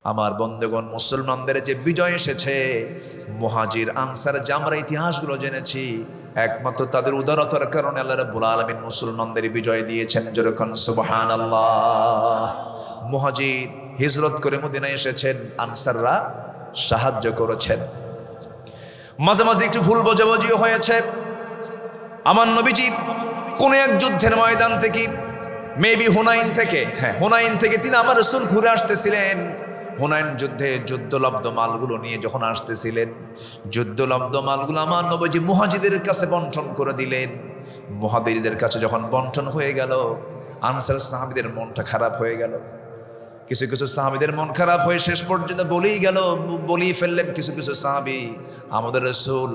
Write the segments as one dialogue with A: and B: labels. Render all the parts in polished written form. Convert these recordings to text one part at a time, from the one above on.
A: আমার বন্ধুগণ, মুসলমানদের যে বিজয় এসেছে, মুহাজির আনসার যে আমরা ইতিহাসগুলো জেনেছি, একমাত্র তাদের উদারতার কারণে আল্লাহ রাব্বুল আলামিন মুসলমানদের বিজয় দিয়েছেন। যেরকম সুবহানাল্লাহ। মুহাজির হিজরত করে মদিনায় এসেছেন, আনসাররা সাহায্য করেছেন। মাঝে মাঝে একটু ভুল বোঝাবুঝিও হয়েছে। আমার নবীজি কোন এক যুদ্ধের ময়দান থেকে, মেবি হুনাইন থেকে তিনি আমার রাসূল ঘুরে আসতেছিলেন। হুনাইন যুদ্ধে যুদ্ধলব্ধ মালগুলো নিয়ে যখন আসতেছিলেন, যুদ্ধলব্ধ মালগুলো আমার নবীজি মুহাজিরদের কাছে বন্টন করে দিলেন। মুহাজিরদের কাছে যখন বন্টন হয়ে গেল, আনসার সাহাবীদের মনটা খারাপ হয়ে গেল। কিছু কিছু সাহাবীদের মন খারাপ হয়ে শেষ পর্যন্ত বলেই ফেললেন কিছু কিছু সাহাবী, আমাদের রাসূল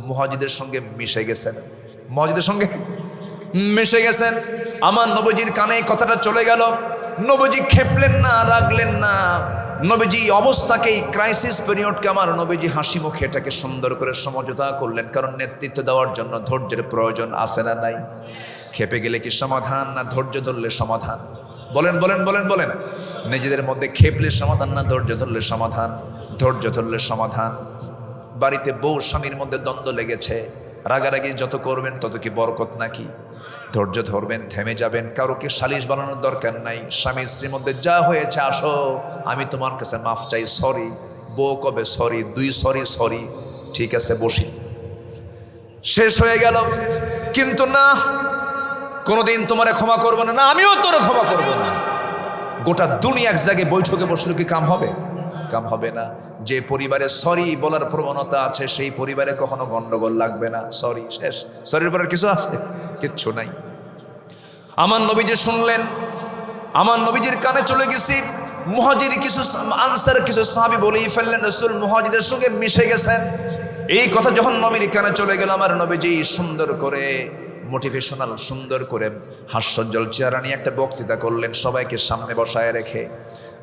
A: মুহাজিরদের সঙ্গে মিশে গেছেন। আমার নবীজির কানে কথাটা চলে গেল। নবীজি খেপলেন না, রাগলেন না। নবীজি অবস্থাকেই, ক্রাইসিস পিরিয়ডকে আমার নবীজি হাসি মুখে এটাকে সুন্দর করে সমঝোতা করলেন। কারণ নেতৃত্ব দেওয়ার জন্য ধৈর্যের প্রয়োজন আছে না নাই? খেপে গেলে কি সমাধান, না ধৈর্য ধরলে সমাধান? বলেন। নিজেদের মধ্যে খেপলে সমাধান, না ধৈর্য ধরলে সমাধান? ধৈর্য ধরলে সমাধান। বাড়িতে বউ স্বামীর মধ্যে দ্বন্দ্ব লেগেছে, রাগারাগি যত করবেন তত কি বরকত নাকি? ধৈর্য ধরবেন, থেমে যাবেন। কারোকে সালিশ বানানোর দরকার নাই। স্বামী স্ত্রীর মধ্যে যা হয়েছে, আসো আমি তোমার কাছে মাফ চাই, সরি। বউ কবে সরি? 2 সরি। ঠিক আছে, বসি। শেষ হয়ে গেল। কিন্তু না, কোনোদিন তোমারে ক্ষমা করবো না, আমিও তোরে ক্ষমা করবো না। গোটা দুনিয়া এক জায়গায় বৈঠকে বসলে কি কাম হবে? কাম হবে না। যে পরিবারে সরি বলার প্রবণতা আছে, সেই পরিবারে কখনো গন্ডগোল লাগবে না। সরি, শেষ। সরির পরে কিছু আছে? কিচ্ছু নাই। আমার নবীজি শুনলেন, আমার নবীজির কানে চলে গেছি। মুহাজির কিছু আনসার কিছু সাহাবী বলেই ফেললেন, রাসূল মুহাজিরদের সঙ্গে মিশে গেছেন। এই কথা যখন নবীর কানে চলে গেল, আমার নবীজি সুন্দর করে মোটিভেশনাল, সুন্দর করে হাস্যোজ্জ্বল চেহারা নিয়ে একটা বক্তৃতা করলেন, সবাইকে সামনে বসায় রেখে।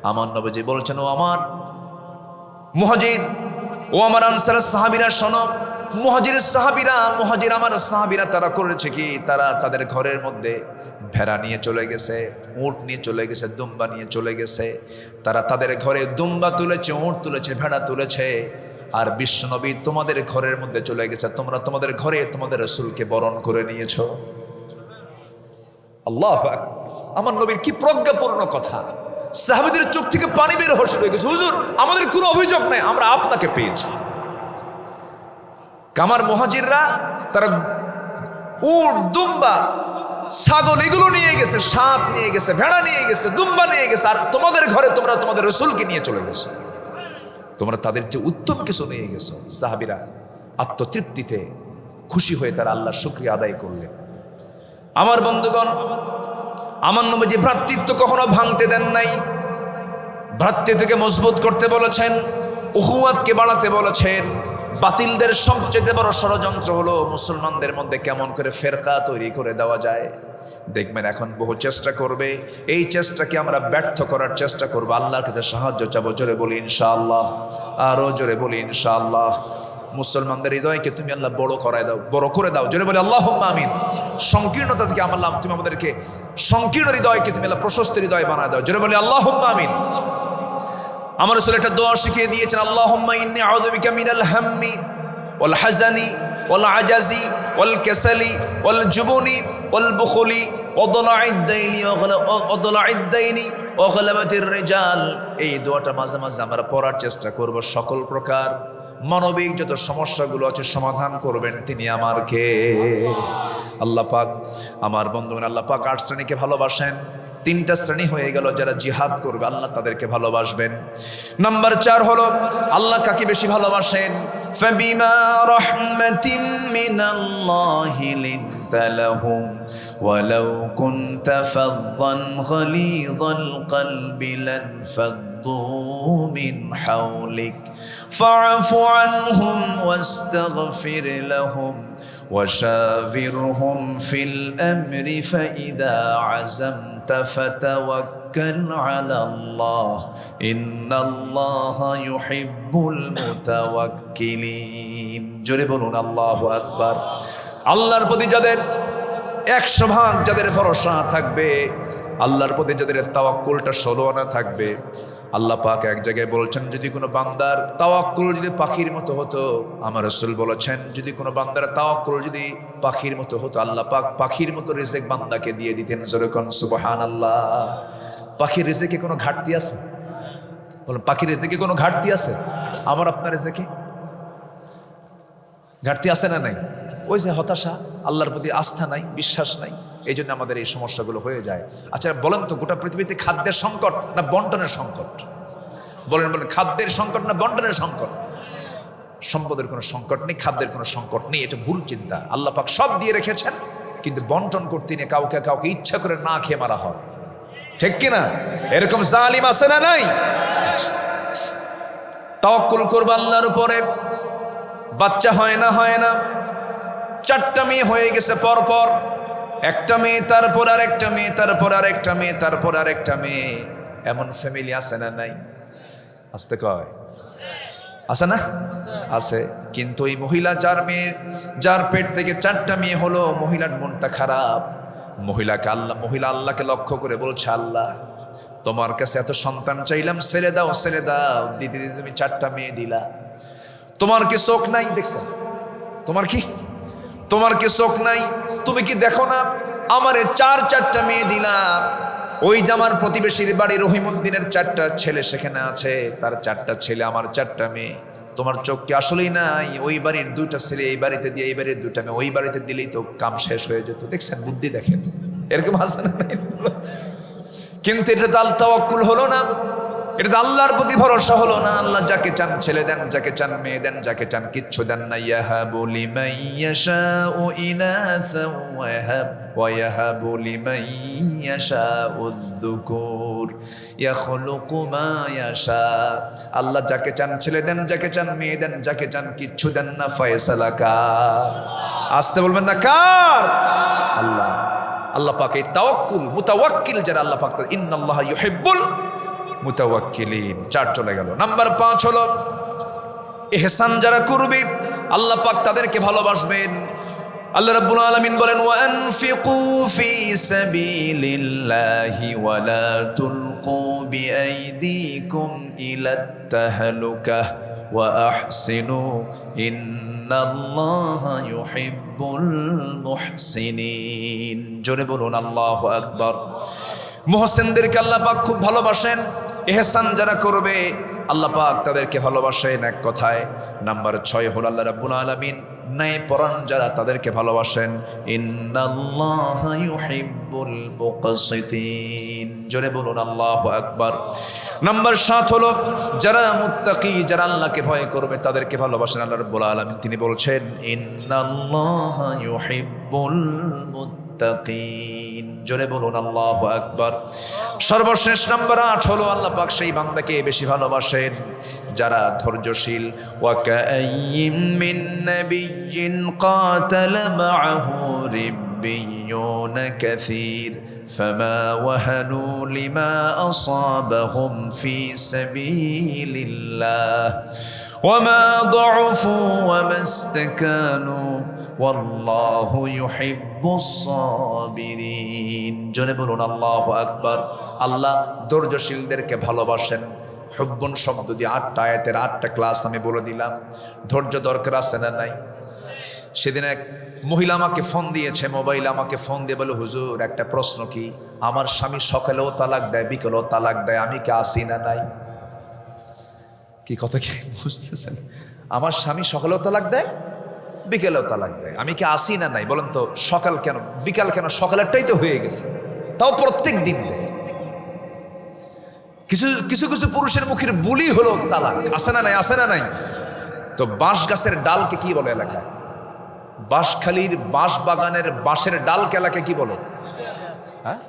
A: আমার নবীজি বলছেন, ও আমার মুহাজির, ও আমার আনসার সাহাবীরা শোনো। মুহাজির আমার সাহাবীরা তারা করেছে কি? তারা তাদের ঘরের মধ্যে ভেড়া নিয়ে চলে গেছে, উট নিয়ে চলে গেছে, দুম্বা নিয়ে চলে গেছে। তারা তাদের ঘরে দুম্বা তুলেছে, উট তুলেছে, ভেড়া তুলেছে। আর বিশ্বনবী তোমাদের ঘরের মধ্যে চলে গেছে, তোমরা তোমাদের ঘরে তোমাদের রাসূলকে বরণ করে নিয়েছো। আল্লাহু আকবার। আমার নবীর কি প্রজ্ঞাপূর্ণ কথা! সাহাবীদের চোখ থেকে পানি বের হয়ে গেছে। হুজুর, আমাদের কোনো অভিযোগ নাই, আমরা আপনাকে পেয়েছি। কামার মুহাজিররা তারা উট, দুম্বা, ছাগল এগুলো নিয়ে গেছে, সাপ নিয়ে গেছে, ভেড়া নিয়ে গেছে, দুম্বা নিয়ে গেছে। আর তোমাদের ঘরে তোমরা তোমাদের রাসূলকে নিয়ে চলে গেছো। তোমরা তাদের চেয়ে উত্তম কিছু নিয়ে গেছো। সাহাবীরা আত্মতৃপ্তিতে খুশি হয়ে তারা আল্লাহর শুকরিয়া আদায় করলেন। আমার বন্ধুগণ, আমার নবীজি ভ্রাতৃত্ব কখনো ভাঙতে দেন নাই। ভ্রাতৃত্বকে মজবুত করতে বলেছেন, উহুয়াতকে বাড়াতে বলেছেন। বাতিলদের সবচেয়ে বড় ষড়যন্ত্র হলো মুসলমানদের মধ্যে কেমন করে ফেরকা তৈরি করে দেওয়া যায়। দেখবেন এখন বহু চেষ্টা করবে, এই চেষ্টাকে আমরা ব্যর্থ করার চেষ্টা করবো। আল্লাহর কাছে সাহায্য চাবো। জোরে বলি ইনশাআল্লাহ, আরো জোরে বলি ইনশাআল্লাহ। মুসলমানদের হৃদয়কে তুমি আল্লাহ বড় করে দাও। জোরে বলি আল্লাহুম্মা আমিন। সংকীর্ণতা থেকে আল্লাহ তুমি আমাদেরকে সংকীর্ণ হৃদয়কে তুমি আল্লাহ প্রশস্ত হৃদয় বানায় দাও। জোরে বলি আল্লাহুম্মা আমিন। আমার রাসূল একটা দোয়া শিখিয়ে দিয়েছেন, আল্লাহুম্মা ইন্নী আউযু বিকা মিনাল হাম্মি ওয়াল হাযানি ওয়াল আজাজি ওয়াল কাসালি ওয়াল জুবনি ওয়াল বুখলি ওয়াদলা'id দাইনি ওয়া গলাবাতির রিজাল। এই দোয়াটা মাঝে মাঝে আমরা পড়ার চেষ্টা করব। সকল প্রকার মানবিক যত সমস্যাগুলো আছে সমাধান করবেন তিনি আমার কে? আল্লাহ পাক। আমার বন্ধুগণ, আল্লাহ পাক 8 শ্রেণীকে ভালোবাসেন। 3টা শ্রেণী হয়ে গেল, যারা জিহাদ করবে আল্লাহ তাদেরকে ভালোবাসবেন। নাম্বার 4 হলো আল্লাহ কাকে বেশি ভালোবাসেন? ফাবিমা রাহমাতিন মিনাল্লাহি লিনতা লাহুম ওয়ালাউ কুনতা ফাযযান গালিযাল কলবি লানফাদ্দু মিন হাওলিক ফা'ফু আনহুম ওয়াস্তাগফির লাহুম وشاورهم في الأمر فإذا عزمت فتوكل على الله إن الله يحب المتوكلين। জোরে বলুন আল্লাহু আকবার। আল্লাহর প্রতি যাদের 100% যাদের ভরসা থাকবে, আল্লাহর প্রতি যাদের তাওয়াক্কুলটা 16 আনা থাকবে, আল্লাহ পাক এক জায়গায় বলছেন, যদি কোনো বান্দার তাওয়াক্কুল যদি পাখির মতো হতো, আমার রাসূল বলেছেন যদি কোনো বান্দার তাওয়াক্কুল যদি পাখির মতো হতো, আল্লাহ পাক পাখির মতো রিজিক বান্দাকে দিয়ে দিতেন। জোরে কোন সুবহানাল্লাহ। পাখির রিজিকে কোনো ঘাটতি আছে? বলুন, পাখির রিজিকে কোনো ঘাটতি আছে? আমার আপনার রিজিকে ঘাটতি আছে না নাই? ওই যে হতাশা, আল্লাহর প্রতি আস্থা নাই, বিশ্বাস নাই, এই জন্য আমাদের এই সমস্যাগুলো হয়ে যায়। আচ্ছা বলেন তো, গোটা পৃথিবীতে খাদ্যের সংকট না বন্টনের সংকট? বলেন বলেন, খাদ্যের সংকট না বন্টনের সংকট? সম্পদের কোনো সংকট নেই, খাদ্যের কোনো সংকট নেই, এটা ভুল চিন্তা। আল্লাহ পাক সব দিয়ে রেখেছেন, কিন্তু বন্টন করতে নিয়ে কাউকে কাউকে ইচ্ছা করে না খেয়ে মারা হয়, ঠিক কিনা? এরকম জালিম আছে না নাই? তাওয়াক্কুল করবা আল্লাহর উপরে। বাচ্চা হয় না, হয় না, 4টা মেয়ে হয়ে গেছে পরপর, একটা মেয়ে তারপর আর একটা মেয়ে, তারপর আর একটা মেয়ে, তারপর আর একটা মেয়ে। এমন ফ্যামিলি আছে না নাই? আসতে কয় আছে না? আছে। কিন্তু এই মহিলা যার পেট থেকে 4টা মেয়ে হলো, মহিলার মনটা খারাপ। মহিলা আল্লাহকে লক্ষ্য করে বলছে, আল্লাহ তোমার কাছে এত সন্তান চাইলাম, ছেড়ে দাও ছেড়ে দাও, দিদি তুমি 4টা মেয়ে দিলা। তোমার কি চোখ নাই? দেখছেন? তোমার কি চোখ নাই? তুমি কি দেখো না আমারে 4টা মেয়ে দিলাম? ওই যে আমার প্রতিবেশীর বাড়ি রহিমউদ্দিনের 4টা ছেলে সেখানে আছে, তার 4টা ছেলে, আমার 4টা মেয়ে। তোমার চোখ কি আসলেই নাই? ওই বাড়ির 2টা ছেলে এই বাড়িতে দিয়ে, এই বাড়ির 2টা মেয়ে ওই বাড়িতে দিলেই তো কাম শেষ হয়ে যেত। দেখছেন বুদ্ধি? দেখেন এরকম আছে না? কিন্তু এটা তো আল তাওয়াক্কুল হলো না, এটা তো আল্লাহর প্রতি ভরসা হলো না। আল্লাহ যাকে চান ছেলে দেন, যাকে চান মেয়ে দেন, যাকে চান কিচ্ছু দেন না। ইয়াহাবু লিমান ইয়াশাউ ইনাসা ওয়া ইয়াহাবু লিমান ইয়াশাউ যুকুর ইয়াখলুকু মা ইয়াশা। আল্লাহ যাকে চান ছেলে দেন, যাকে চান মেয়ে দেন, যাকে চান কিচ্ছু দেন না। ফয়সালা কার? আসতে বলবেন না, কার? আল্লাহ। আল্লাহ পাক এই তাওয়াক্কুল, মুতাওয়াক্কিল যারা, আল্লাহ পাক ইন্নাল্লাহা ইউহিব্বুল মুতাওয়াক্কিলিন। 4 চলে গেল। নাম্বার 5 হলো ইহসান যারা করবে, আল্লাহ পাক তাদেরকে ভালোবাসবেন। আল্লাহ রাব্বুল আলামিন বলেন, ওয়া আনফিকু ফি সাবিলিল্লাহি ওয়া লা তুলকু বিআইদিকুম ইলাত তাহলুকাহ ওয়া আহসিনু ইন্নাল্লাহা ইউহিব্বুল মুহসিনিন। জোরে বলুন আল্লাহু আকবার। মুহসিনদেরকে আল্লাহ পাক খুব ভালোবাসেন। ইহসান যারা করবে আল্লাহ পাক তাদেরকে ভালোবাসেন। এক কথায় নাম্বার 6 হলো আল্লাহ রাব্বুল আলামিন ন্যায়পরায়ণ যারা, তাদেরকে ভালোবাসেন। ইন্নাল্লাহা ইউহিব্বুল মুকসিতিন। জোরে বলুন আল্লাহু আকবার। নাম্বার 7 হলো যারা মুত্তাকি, যারা আল্লাহকে ভয় করবে, তাদেরকে ভালোবাসেন আল্লাহ রাব্বুল আলামিন। তিনি বলছেন, ইন্নাল্লাহা ইউহিব্বুল মুত্তাকিন। জোরে বলুন আল্লাহু আকবার। সর্বশেষ নাম্বার 8 হলো আল্লাহ পাক সেই বান্দাকে বেশি ভালোবাসেন যারা ধৈর্যশীল। ওয়া কাআইয়িম মিন নাবিয়্যিন কাতালা মাআহু রিব্বিয়ুন কাসীর ফামা ওয়াহানু লিমা আসাবাহুম ফি সাবিলিল্লাহ ওয়ামা দু'ফু ওয়ামা ইসতাকানু ওয়াল্লাহু ইউহিব্বুস সাবিরিন। জোরে বলুন আল্লাহু আকবার। আল্লাহ ধৈর্যশীলদেরকে ভালোবাসেন। হুব্বুন শব্দ দিয়ে 8টা আয়াতের 8টা ক্লাস আমি বলে দিলাম। ধৈর্য দরকার আছে না নাই? সেদিন এক মহিলা আমাকে ফোন দিয়েছে, মোবাইলে আমাকে ফোন দিয়ে বলে, হুজুর একটা প্রশ্ন, কি আমার স্বামী সকালেও তালাক দেয় বিকেলেও তালাক দেয়, আমি কি আসি না নাই? কি কথা কি বুঝতেছেন? আমার স্বামী সকালেও তালাক দেয় বিকেলেও তালাক দেয়, আমি কি আসি না নাই? বলেন তো, সকাল কেন বিকাল কেন? সকালেরটাই তো হয়ে গেছে, তাও প্রত্যেক দিন দেয়। কিছু কিছু কিছু পুরুষের মুখের বুলি হলো তালাক। আসে না নাই? আসে না নাই? তো বাঁশ গাছের ডালকে কি বলে এলাকায়? বাঁশখালীর বাঁশ বাগানের বাঁশের ডালকে এলাকায় কি বলে? হ্যাঁ,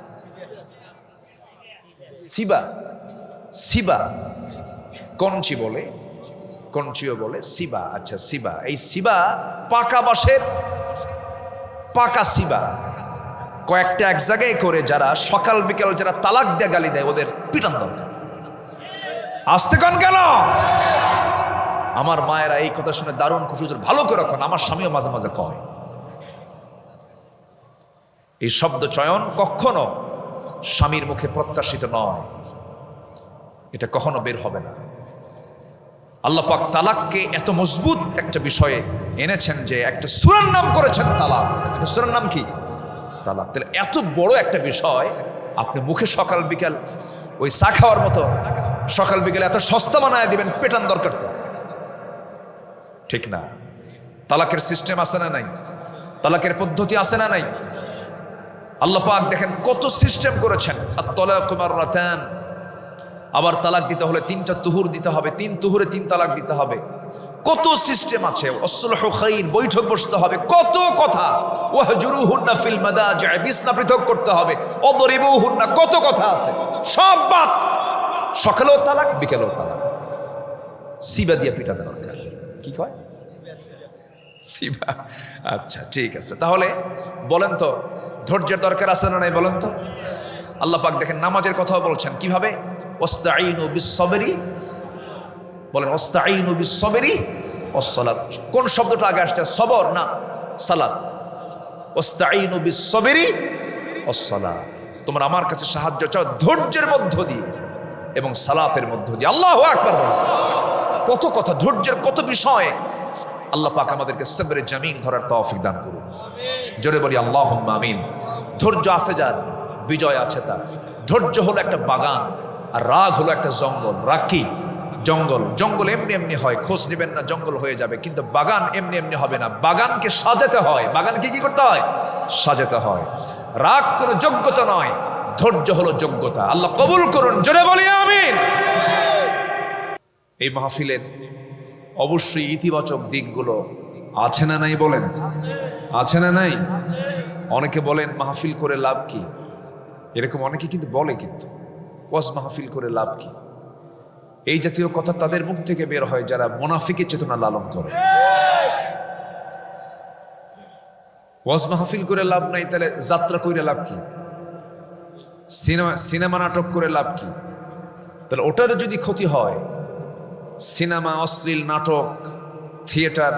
A: সিবা। সিবা কঞ্চি বলে, কঞ্চিও বলে, সিবা। আচ্ছা সিবা, এই সিবা পাকা বাঁশের পাকা সিবা কয়েকটা এক জায়গায় করে যারা সকাল বিকেল যারা তালাক দিয়ে গালি দেয়, ওদের পিটান দরকার। আসতে কন কেন? আমার মায়েরা এই কথা শুনে দারুণ খুশি, ভালো করে রাখুন। আমার স্বামীও মাঝে মাঝে কয়, এই শব্দ চয়ন কখনো স্বামীর মুখে প্রত্যাশিত নয়। এটা কখনো বের হবে না। আল্লাহ পাক তালাককে এত মজবুত একটা বিষয়ে এনেছেন যে একটা সূরার নাম করেছেন তালাক। সূরার নাম কি? তালাক। তাহলে এত বড় একটা বিষয় আপনি মুখে সকাল বিকাল ওই চা খাওয়ার মতো সকাল বিকাল এত সস্তা বানায় দিবেন, পেটান দরকার তো, ঠিক না? তালাকের সিস্টেম আছে না নাই? তালাকের পদ্ধতি আছে না নাই? আল্লাহ পাক দেখেন কত সিস্টেম করেছেন। আত-তালাকু মাররাতান, আবার তালাক দিতে হলে 3টা তুহুর দিতে হবে, 3 তুহুরে 3 তালাক দিতে হবে। কত সিস্টেম আছে। আসলহু খাইর, বৈঠক বসতে হবে, কত কথা। ওয়াহজুরুহুন্না ফিল মাদাজি, বিছনা পৃথক করতে হবে। ওদরিবুহুন্না, কত কথা আছে, সব বাদ। সকালেও তালাক, বিকেলেও তালাক, সিবা দিয়ে পিটাতে দরকার। কি কয়? সিবা। আচ্ছা ঠিক আছে। তাহলে বলেন তো ধৈর্যের দরকার আছে না নাই? বলেন তো। আল্লাহ পাক দেখেন নামাজের কথাও বলছেন কিভাবে? ওয়াস্তাঈনু বিস-সাবরি, বলেন ওয়াস্তাঈনু বিস-সাবরি ওয়াস-সালাত। কোন শব্দটা আগে আসছে? সবর না সালাত। ওয়াস্তাঈনু বিস-সাবরি ওয়াস-সালাত, তোমরা আমার কাছে সাহায্য চাও ধৈর্যের মধ্য দিয়ে এবং সালাতের মধ্য দিয়ে। আল্লাহু আকবার। কত কথা, ধৈর্যের কত বিষয়। আল্লাহ পাক আমাদেরকে সবরে জামিন ধরার তৌফিক দান করুন। জোরে বলি আল্লাহুম্মা আমিন। ধৈর্য আছে যার, বিজয় আছে তার। ধৈর্য হলো একটা বাগান, আর রাগ হলো একটা জঙ্গল। রাগ কি? জঙ্গল। জঙ্গল এমনি এমনি হয়, খোঁজ নেবেন না, জঙ্গল হয়ে যাবে। কিন্তু বাগান এমনি এমনি হবে না, বাগানকে সাজাতে হয়। বাগানকে কি করতে হয়? সাজাতে হয়। রাগ কোনো যোগ্যতা নয়, ধৈর্য হলো যোগ্যতা। আল্লাহ কবুল করুন। জোরে বলি আমিন। এই মাহফিলের অবশ্যই ইতিবাচক দিকগুলো আছে না নাই? বলেন আছে না নাই? অনেকে বলেন মাহফিল করে লাভ কি, এরকম অনেকে কিন্তু বলে, কিন্তু ওয়াজ মাহফিল করে লাভ কি, এই জাতীয় কথা তাদের মুখ থেকে বের হয় যারা মুনাফিকের চেতনা লালন করে। ওয়াজ মাহফিল করে লাভ নাই, তাহলে যাত্রা করে লাভ কি? সিনেমা নাটক করে লাভ কি? তাহলে ওটার যদি ক্ষতি হয়, সিনেমা, অশ্লীল নাটক, থিয়েটার,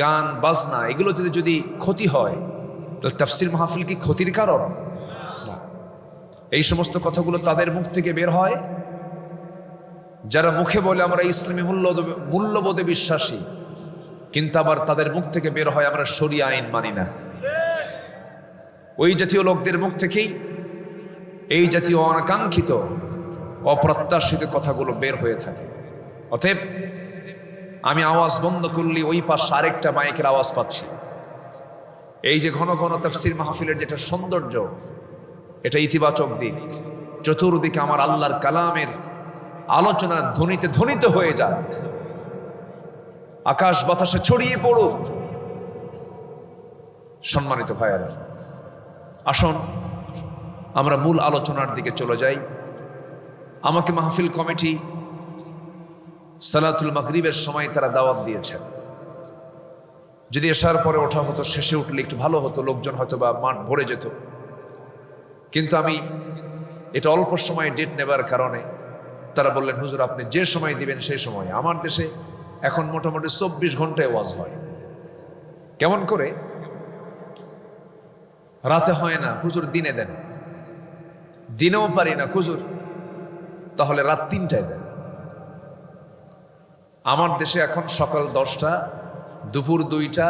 A: গান বাজনা, এগুলোতে যদি ক্ষতি হয়, তাহলে তাফসির মাহফিল কি ক্ষতির কারণ? না। এই সমস্ত কথাগুলো তাদের মুখ থেকে বের হয় যারা মুখে বলে আমরা ইসলামী মূল্যবোধে বিশ্বাসী, কিন্তু আবার তাদের মুখ থেকে বের হয় আমরা শরিয়া আইন মানি না। ওই জাতীয় লোকদের মুখ থেকেই এই জাতীয় অনাকাঙ্ক্ষিত অপ্রত্যাশিত কথাগুলো বের হয়ে থাকে। অতএব আমি আওয়াজ বন্ধ করলে ওই পাশে আরেকটা মাইকের আওয়াজ পাচ্ছি। এই যে ঘন ঘন তাফসির মাহফিলের যেটা সৌন্দর্য, এটা ইতিবাচক দিক। চতুর্দিকে আমার আল্লাহর কালামের আলোচনা ধ্বনিতে ধ্বনিত হয়ে যাক, আকাশ বাতাসে ছড়িয়ে পড়ুক। সম্মানিত ভাইয়েরা, আসুন আমরা মূল আলোচনার দিকে চলে যাই। আমাকে মাহফিল কমিটি সালাতুল মাগরিবের সময় তারা দাওয়াত দিয়েছেন। যদি এশার পরে ওঠা হতো, শেষে উঠলে একটু ভালো হতো, লোকজন হয়তো বা মাঠ ভরে যেত। কিন্তু আমি এটা অল্প সময় ডেট নেবার কারণে তারা বললেন, হুজুর আপনি যে সময় দিবেন সেই সময়। আমার দেশে এখন মোটামুটি 24 ঘন্টায় ওয়াজ হয়। কেমন করে? রাতে হয় না, হুজুর দিনে দেন। দিনেও পারি না হুজুর, তাহলে রাত 3টায় দেন। আমার দেশে এখন সকাল 10টা, দুপুর 2টা,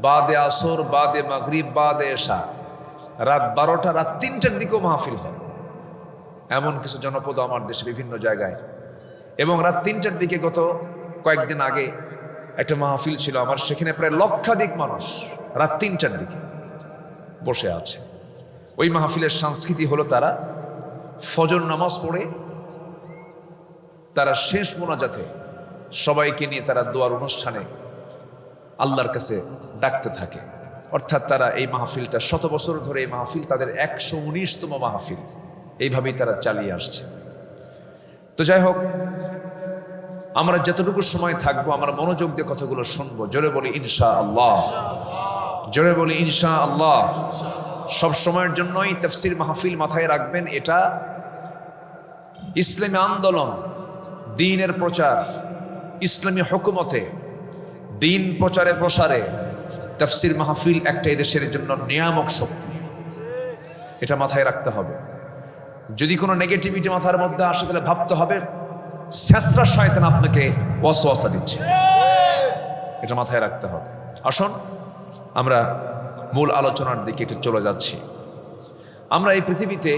A: বাদে আসর, বাদে মাগরিব, বাদে এশা, রাত 12টা, রাত 3টার দিকেও মাহফিল হয়। এমন কিছু জনপদ আমার দেশে বিভিন্ন জায়গায়। এবং রাত 3টার দিকে গত কয়েকদিন আগে একটা মাহফিল ছিল আমার, সেখানে প্রায় লক্ষাধিক মানুষ রাত 3টার দিকে বসে আছে। ওই মাহফিলের সংস্কৃতি হলো তারা ফজর নামাজ পড়ে তারা শেষ মোনাজাতে সবাইকে নিয়ে তারা দোয়ার অনুষ্ঠানে আল্লাহর কাছে ডাকতে থাকে। অর্থাৎ তারা এই মাহফিলটা 100 বছর ধরে, এই মাহফিল তাদের 119তম মাহফিল, এইভাবেই তারা চালিয়ে আসছে। তো যাই হোক, আমরা যতটুকু সময় থাকবো আমরা মনোযোগ দিয়ে কথাগুলো শুনবো। জোরে বলি ইনশাআল্লাহ, জোরে বলি ইনশাআল্লাহ। সব সময়ের জন্যই তাফসীর মাহফিল মাথায় রাখবেন, এটা ইসলামী আন্দোলন, দ্বীনের প্রচার, ইসলামী হুকুমতে দ্বীন প্রচারে প্রসারে তাফসীর মাহফিল একটা দেশের জন্য নিয়ামক শক্তি। এটা মাথায় রাখতে হবে। যদি কোনো নেগেটিভিটি মাথার মধ্যে আসে তাহলে ভাবতে হবে শেষরা শয়তান আপনাকে ওয়াসওয়াসা দিচ্ছে, এটা মাথায় রাখতে হবে। আসুন আমরা মূল আলোচনার দিকে একটু চলে যাচ্ছি। আমরা এই পৃথিবীতে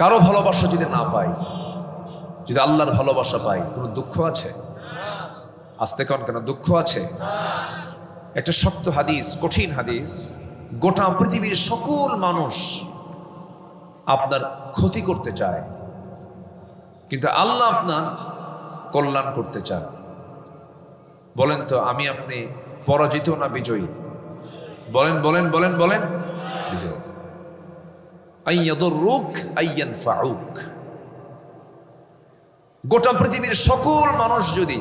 A: কারো ভালোবাসা যদি না পাই, যদি আল্লাহর ভালোবাসা পাই, কোনো দুঃখ আছে? আসতে কন কেন, দুঃখ আছে? একটা শক্ত হাদিস, কঠিন হাদিস, গোটা পৃথিবীর সকল মানুষ আপনার ক্ষতি করতে চায়, কিন্তু আল্লাহ আপনার কল্যাণ করতে চান। বলেন তো আমি আপনি পরাজিত না বিজয়ী? বলেন বলেন বলেন বলেন, বিজয়। আইয়াদুররুক আইয়ানফাউক। গোটা পৃথিবীর সকল মানুষ যদি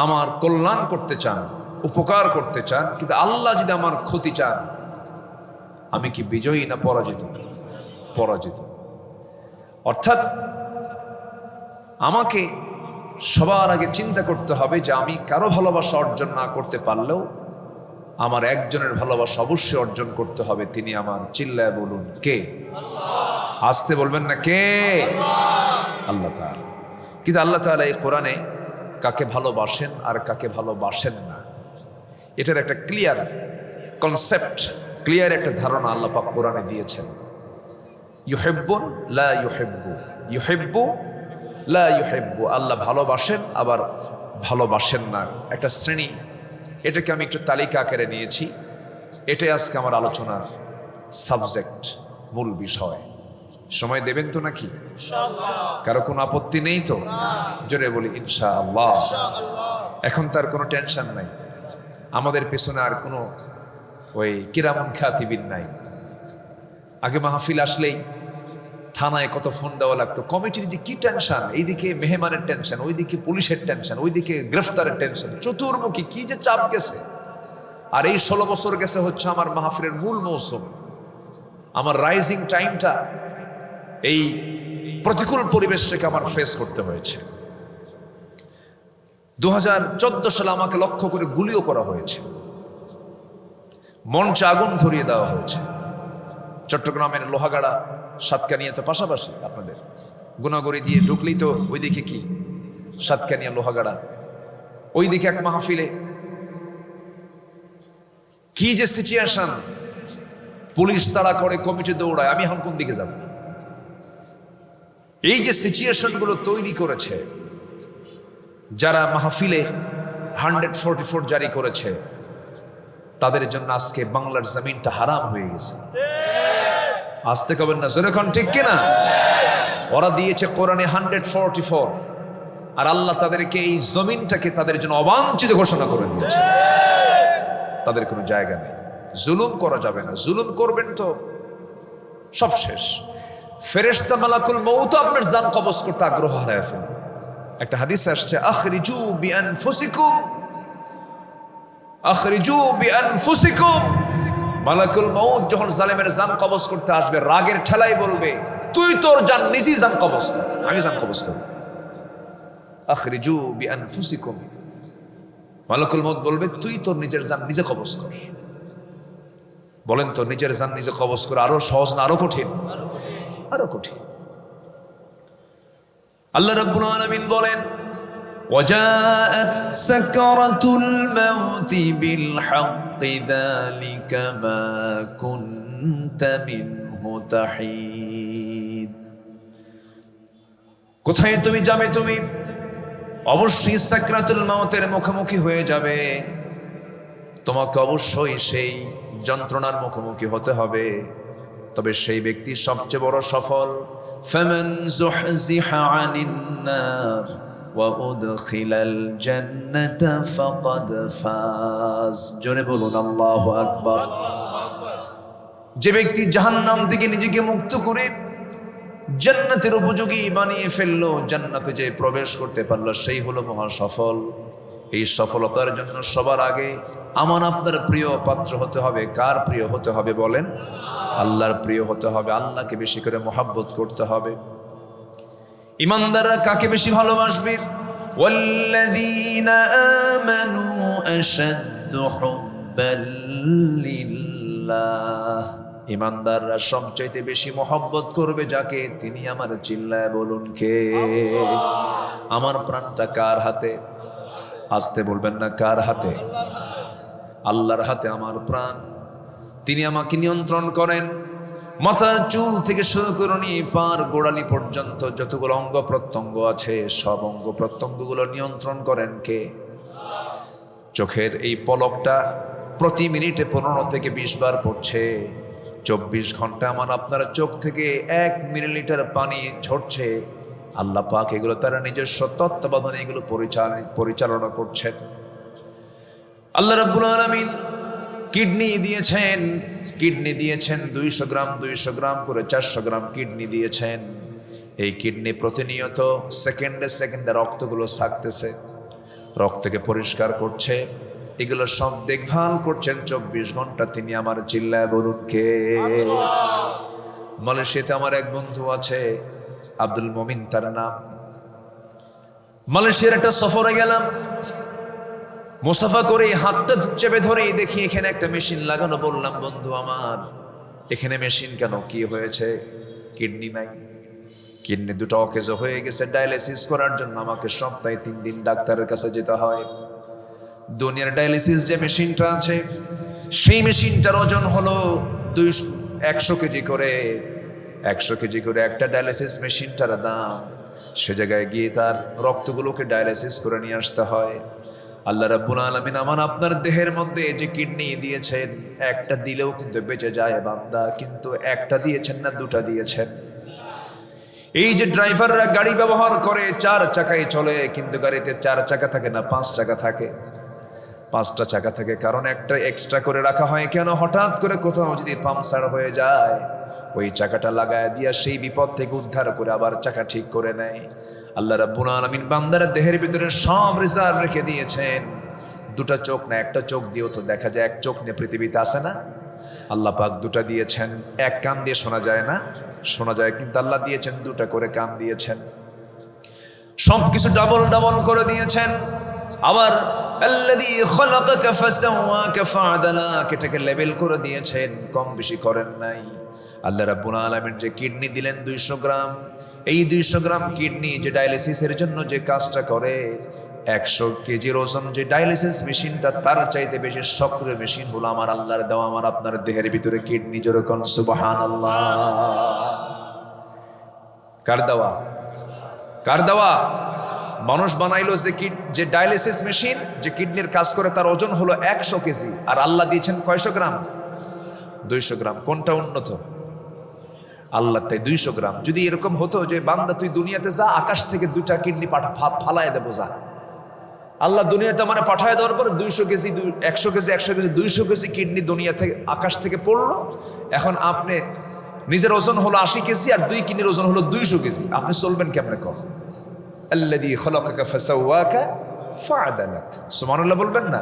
A: আমার কল্যাণ করতে চান, উপকার করতে চান, কিন্তু আল্লাহ যদি আমার ক্ষতি চান, আমি কি বিজয়ী না পরাজিত? পরাজিত। অর্থাৎ আমাকে সবার আগে চিন্তা করতে হবে যে আমি কারো ভালোবাসা অর্জন না করতে পারলেও আমার একজনের ভালোবাসা অবশ্যই অর্জন করতে হবে। তিনি আমার, চিল্লায় বলুন কে? আসতে বলবেন না কে? আল্লাহ তাআলা। কিন্তু আল্লাহ তাআলা এই কোরআনে কাকে ভালোবাসেন আর কাকে ভালোবাসেন না, এটার একটা ক্লিয়ার কনসেপ্ট, ক্লিয়ার একটা ধারণা আল্লাহ পাক কোরআনে দিয়েছেন। ইউহিব্বুন লা ইউহিব্বু, ইউহিব্বু লা ইউহিব্বু। আল্লাহ ভালোবাসেন আবার ভালোবাসেন না, একটা শ্রেণী। এটাকে আমি একটু তালিকা আকারে নিয়েছি। এটাই আজকে আমার আলোচনার সাবজেক্ট, মূল বিষয়। সময় দেবেন তো নাকি? কারো কোনো আপত্তি নেই তো? জোরে বলি ইনশাআল্লাহ। এখন তার কোনো টেনশন নাই, আমাদের পেছনে আর কোনো ওই কিরামন খাতিবিন নাই। আগে মাহফিল আসলেই থানায় কত ফোন দেওয়া লাগতো, কমিটির যে কি টেনশন, এইদিকে মেহমানের টেনশন, ওইদিকে পুলিশের টেনশন, ওইদিকে গ্রেফতারের টেনশন, চতুর্মুখী কি যে চাপ গেছে। আর এই 16 বছর গেছে হচ্ছে আমার মাহফিলের মূল মৌসুম, আমার রাইজিং টাইমটা এই প্রতিকূল পরিবেশটাকে আমার ফেস করতে হয়েছে। 2014 সালে আমাকে লক্ষ্য করে গুলিও করা হয়েছে, মঞ্চে আগুন ধরিয়ে দেওয়া হয়েছে। চট্টগ্রামের লোহাগাড়া, সাতকানিয়া তো পাশাপাশি, আপনাদের গুনাগড়ি দিয়ে ঢুকলেই তো ওইদিকে কি সাতকানিয়া লোহাগাড়া, ওইদিকে এক মাহফিলে কি যে সিচুয়েশন, পুলিশ তাড়া করে, কমিটি দৌড়ায়, আমি এখন কোন দিকে যাব? এই যে সিচুয়েশন গুলো তৈরি করেছে যারা মাহফিলে 144 জারি করেছে, তাদের জন্য আজকে বাংলার জমিনটা হারাম হয়ে গেছে। আসতে কবেন না, জোরে কোন ঠিক কিনা? ওরা দিয়েছে কোরআনে 144, আর আল্লাহ তাদেরকে এই জমিনটাকে তাদের জন্য অবাঞ্ছিত ঘোষণা করে দিয়েছে। তাদের কোনো জায়গা নেই, জুলুম করা যাবে না। জুলুম করবেন তো সব শেষ। ফেরেশতা মালাকুল মউত আপনার জান কবজ করতে আগ্রহ হারায় ফেলে। একটা হাদিসে আসছে, আখরিজু বিআনফুসিকুম, আখরিজু বিআনফুসিকুম। মালাকুল মউত যখন জালেমের জান কবজ করতে আসবে, রাগের ঠেলায় বলবে, তুই তোর জান নিজেই জান কবজ কর, আমি জান কবজ করব। আখরিজু বিআনফুসিকুম। মালাকুল মউত বলবে, তুই তোর নিজের জান নিজে কবজ কর। বলেন তো, নিজের জান নিজে কবজ করে আরো সহজ না আরো কঠিন? আরো কঠিন। আল্লাহ রাব্বুল আলামিন বলেন, وجاءت سكرة الموت بالحق ذلك ما كنت منه تحيد। কোথায় তুমি যাবে? তুমি অবশ্যই সাকরাতুল মাউতের মুখোমুখি হয়ে যাবে। তোমাকে অবশ্যই সেই যন্ত্রণার মুখোমুখি হতে হবে। তবে সেই ব্যক্তি সবচেয়ে বড় সফল, ফামান যুহজিহা আনিন নার ওয়া উদখিলাল জান্নাতা ফাকাদ ফাজ। জোরে বলুন আল্লাহু আকবার। যে ব্যক্তি জাহান্নাম থেকে নিজেকে মুক্ত করে জান্নাতের উপযোগী বানিয়ে ফেললো, জান্নাতে যে প্রবেশ করতে পারলো, সেই হলো মহা সফল। এই সফলতার জন্য সবার আগে আমার আপনার প্রিয় পাত্র হতে হবে। কার প্রিয় হতে হবে বলেন? আল্লাহর প্রিয় হতে হবে। আল্লাহকে বেশি করে মহব্বত করতে হবে। ইমানদাররা কাকে বেশি ভালোবাসবে? ওয়াল্লাযীনা আমানু আশাদ্দু হুব্বাল লিল্লাহ। ইমানদাররা সবচাইতে বেশি মহব্বত করবে যাকে, তিনি আমার, চিল্লায় বলুন কে? আমার প্রাণটা কার হাতে? আসতে বলবেন না, কার হাতে? আল্লাহর হাতে আমার প্রাণ। তিনি আমাকে নিয়ন্ত্রণ করেন। মাথার চুল থেকে শুরু করে নিয়ে পার গোড়ালি পর্যন্ত যতগুলো অঙ্গ প্রত্যঙ্গ আছে সব অঙ্গ প্রত্যঙ্গগুলো নিয়ন্ত্রণ করেন কে? চোখের এই পলকটা প্রতি মিনিটে 15 থেকে 20 বার পড়ছে। 24 ঘন্টা আমার আপনারা চোখ থেকে 1 মিলিলিটার পানি ঝরছে। আল্লাহ পাক এগুলো তারা নিজস্ব তত্ত্বাবধানে এগুলো পরিচালনা করছেন। আল্লাহ রাব্বুল আলামিন কিডনি দিয়েছেন, 200 গ্রাম 200 গ্রাম করে 400 গ্রাম কিডনি দিয়েছেন। এই কিডনি প্রতিনিয়ত সেকেন্ডে সেকেন্ডে রক্তগুলো ছাকতেছে, রক্তকে পরিষ্কার করছে। এগুলো সব দেখভাল করছেন 24 ঘন্টা তিনি আমার, চিল্লায় বলুন কে? মালয়েশিয়াতে আমার এক বন্ধু আছে, আব্দুল মমিন তার নাম। মালয়েশিয়ার একটা সফরে গেলাম, মুসাফা করে হাতটা চেপে ধরে দেখি এখানে একটা মেশিন লাগানো। বললাম, বন্ধু আমার, এখানে মেশিন কেন, কি হয়েছে? কিডনি নাই, কিডনি দুটো অকেজ হয়ে গেছে। ডায়ালিসিস করার জন্য আমাকে সপ্তাহে 3 দিন ডাক্তারের কাছে যেতে হয়। দুনিয়ার ডায়ালিসিস যে মেশিনটা আছে সেই মেশিনটার ওজন হলো 100 কেজি করে। 100 কেজি করে একটা ডায়ালিসিস মেশিনটার দাম। সে জায়গায় গিয়ে তার রক্তগুলোকে ডায়ালিসিস করে নিয়ে আসতে হয়। আল্লাহ রাব্বুল আলামিন আমার আপনার দেহের মধ্যে যে কিডনি দিয়েছেন, একটা দিলেও কিন্তু বেঁচে যায় বান্দা, কিন্তু একটা দিয়েছেন না, 2টা দিয়েছেন। এই যে ড্রাইভাররা গাড়ি ব্যবহার করে 4 চাকায় চলে, কিন্তু গাড়িতে 4 চাকা থাকে না, 5 চাকা থাকে। 5টা চাকা থাকে কারণ একটা এক্সট্রা করে রাখা হয়। কেন? হঠাৎ করে কোথাও যদি পাংচার হয়ে যায়, ওই চাকাটা লাগায় দিয়া সেই বিপদ থেকে উদ্ধার করে আবার চাকা ঠিক করে নেয়। আল্লাহ রাব্বুল আলামিন বান্দার দেহের ভিতরে সব রিজার্ভ রেখে দিয়েছেন। 2টা চোখ না, একটা চোখ দিয়েও তো দেখা যায়, এক চোখ নিয়ে পৃথিবীতে আসে না। আল্লাহ পাক 2টা দিয়েছেন। এক কান দিয়ে শোনা যায় না, শোনা যায়, কিন্তু আল্লাহ দিয়েছেন 2টা করে কান দিয়েছেন। সবকিছু ডাবল ডাবল করে দিয়েছেন। আবার আল্লাযী খালাকাকা ফাসাওয়াকা ফাআদালাক, এটাকে লেভেল করে দিয়েছেন, কম বেশি করেন নাই। আল্লাহ রাব্বুল আলামিন যে কিডনি দিলেন 200 গ্রাম, এই 200 গ্রাম কিডনি যে ডায়ালিসিসের জন্য যে কাজটা করে, 100 কেজির ওজন যে ডায়ালিসিস মেশিনটা, তার চাইতে বেশি সক্রিয় মেশিন হলো আমার আল্লাহর দেওয়া আমার আপনার দেহের ভিতরে কিডনি। জোরে কোন সুবহানাল্লাহ। কার দেওয়া? কার দেওয়া? মানুষ বানাইলো যে ডায়ালিসিস মেশিন, যে কিডনির কাজ করে, তার ওজন হলো 100 কেজি, আর আল্লাহ দিয়েছেন কয়শো গ্রাম? 200 গ্রাম। কোনটা উন্নত? আল্লাহটাই 200 গ্রাম। যদি এরকম হতো যে বান্দা তুই দুনিয়াতে যা, আকাশ থেকে 2টা কিডনি ফালায় দেবো যা, আল্লাহ দুনিয়াতে মানে পাঠায় দেওয়ার পর 200 KG 100 KG 100 KG 200 KG kidney দুনিয়া থেকে আকাশ থেকে পড়লো। এখন আপনি নিজের ওজন হলো 80 কেজি আর 2 কিডনির ওজন হলো 200 কেজি, আপনি চলবেন কেমনে? কর আল্লাযী খালাকাকা ফাসাওয়াকা ফাআদালাক। সুবহানাল্লাহ বলবেন না?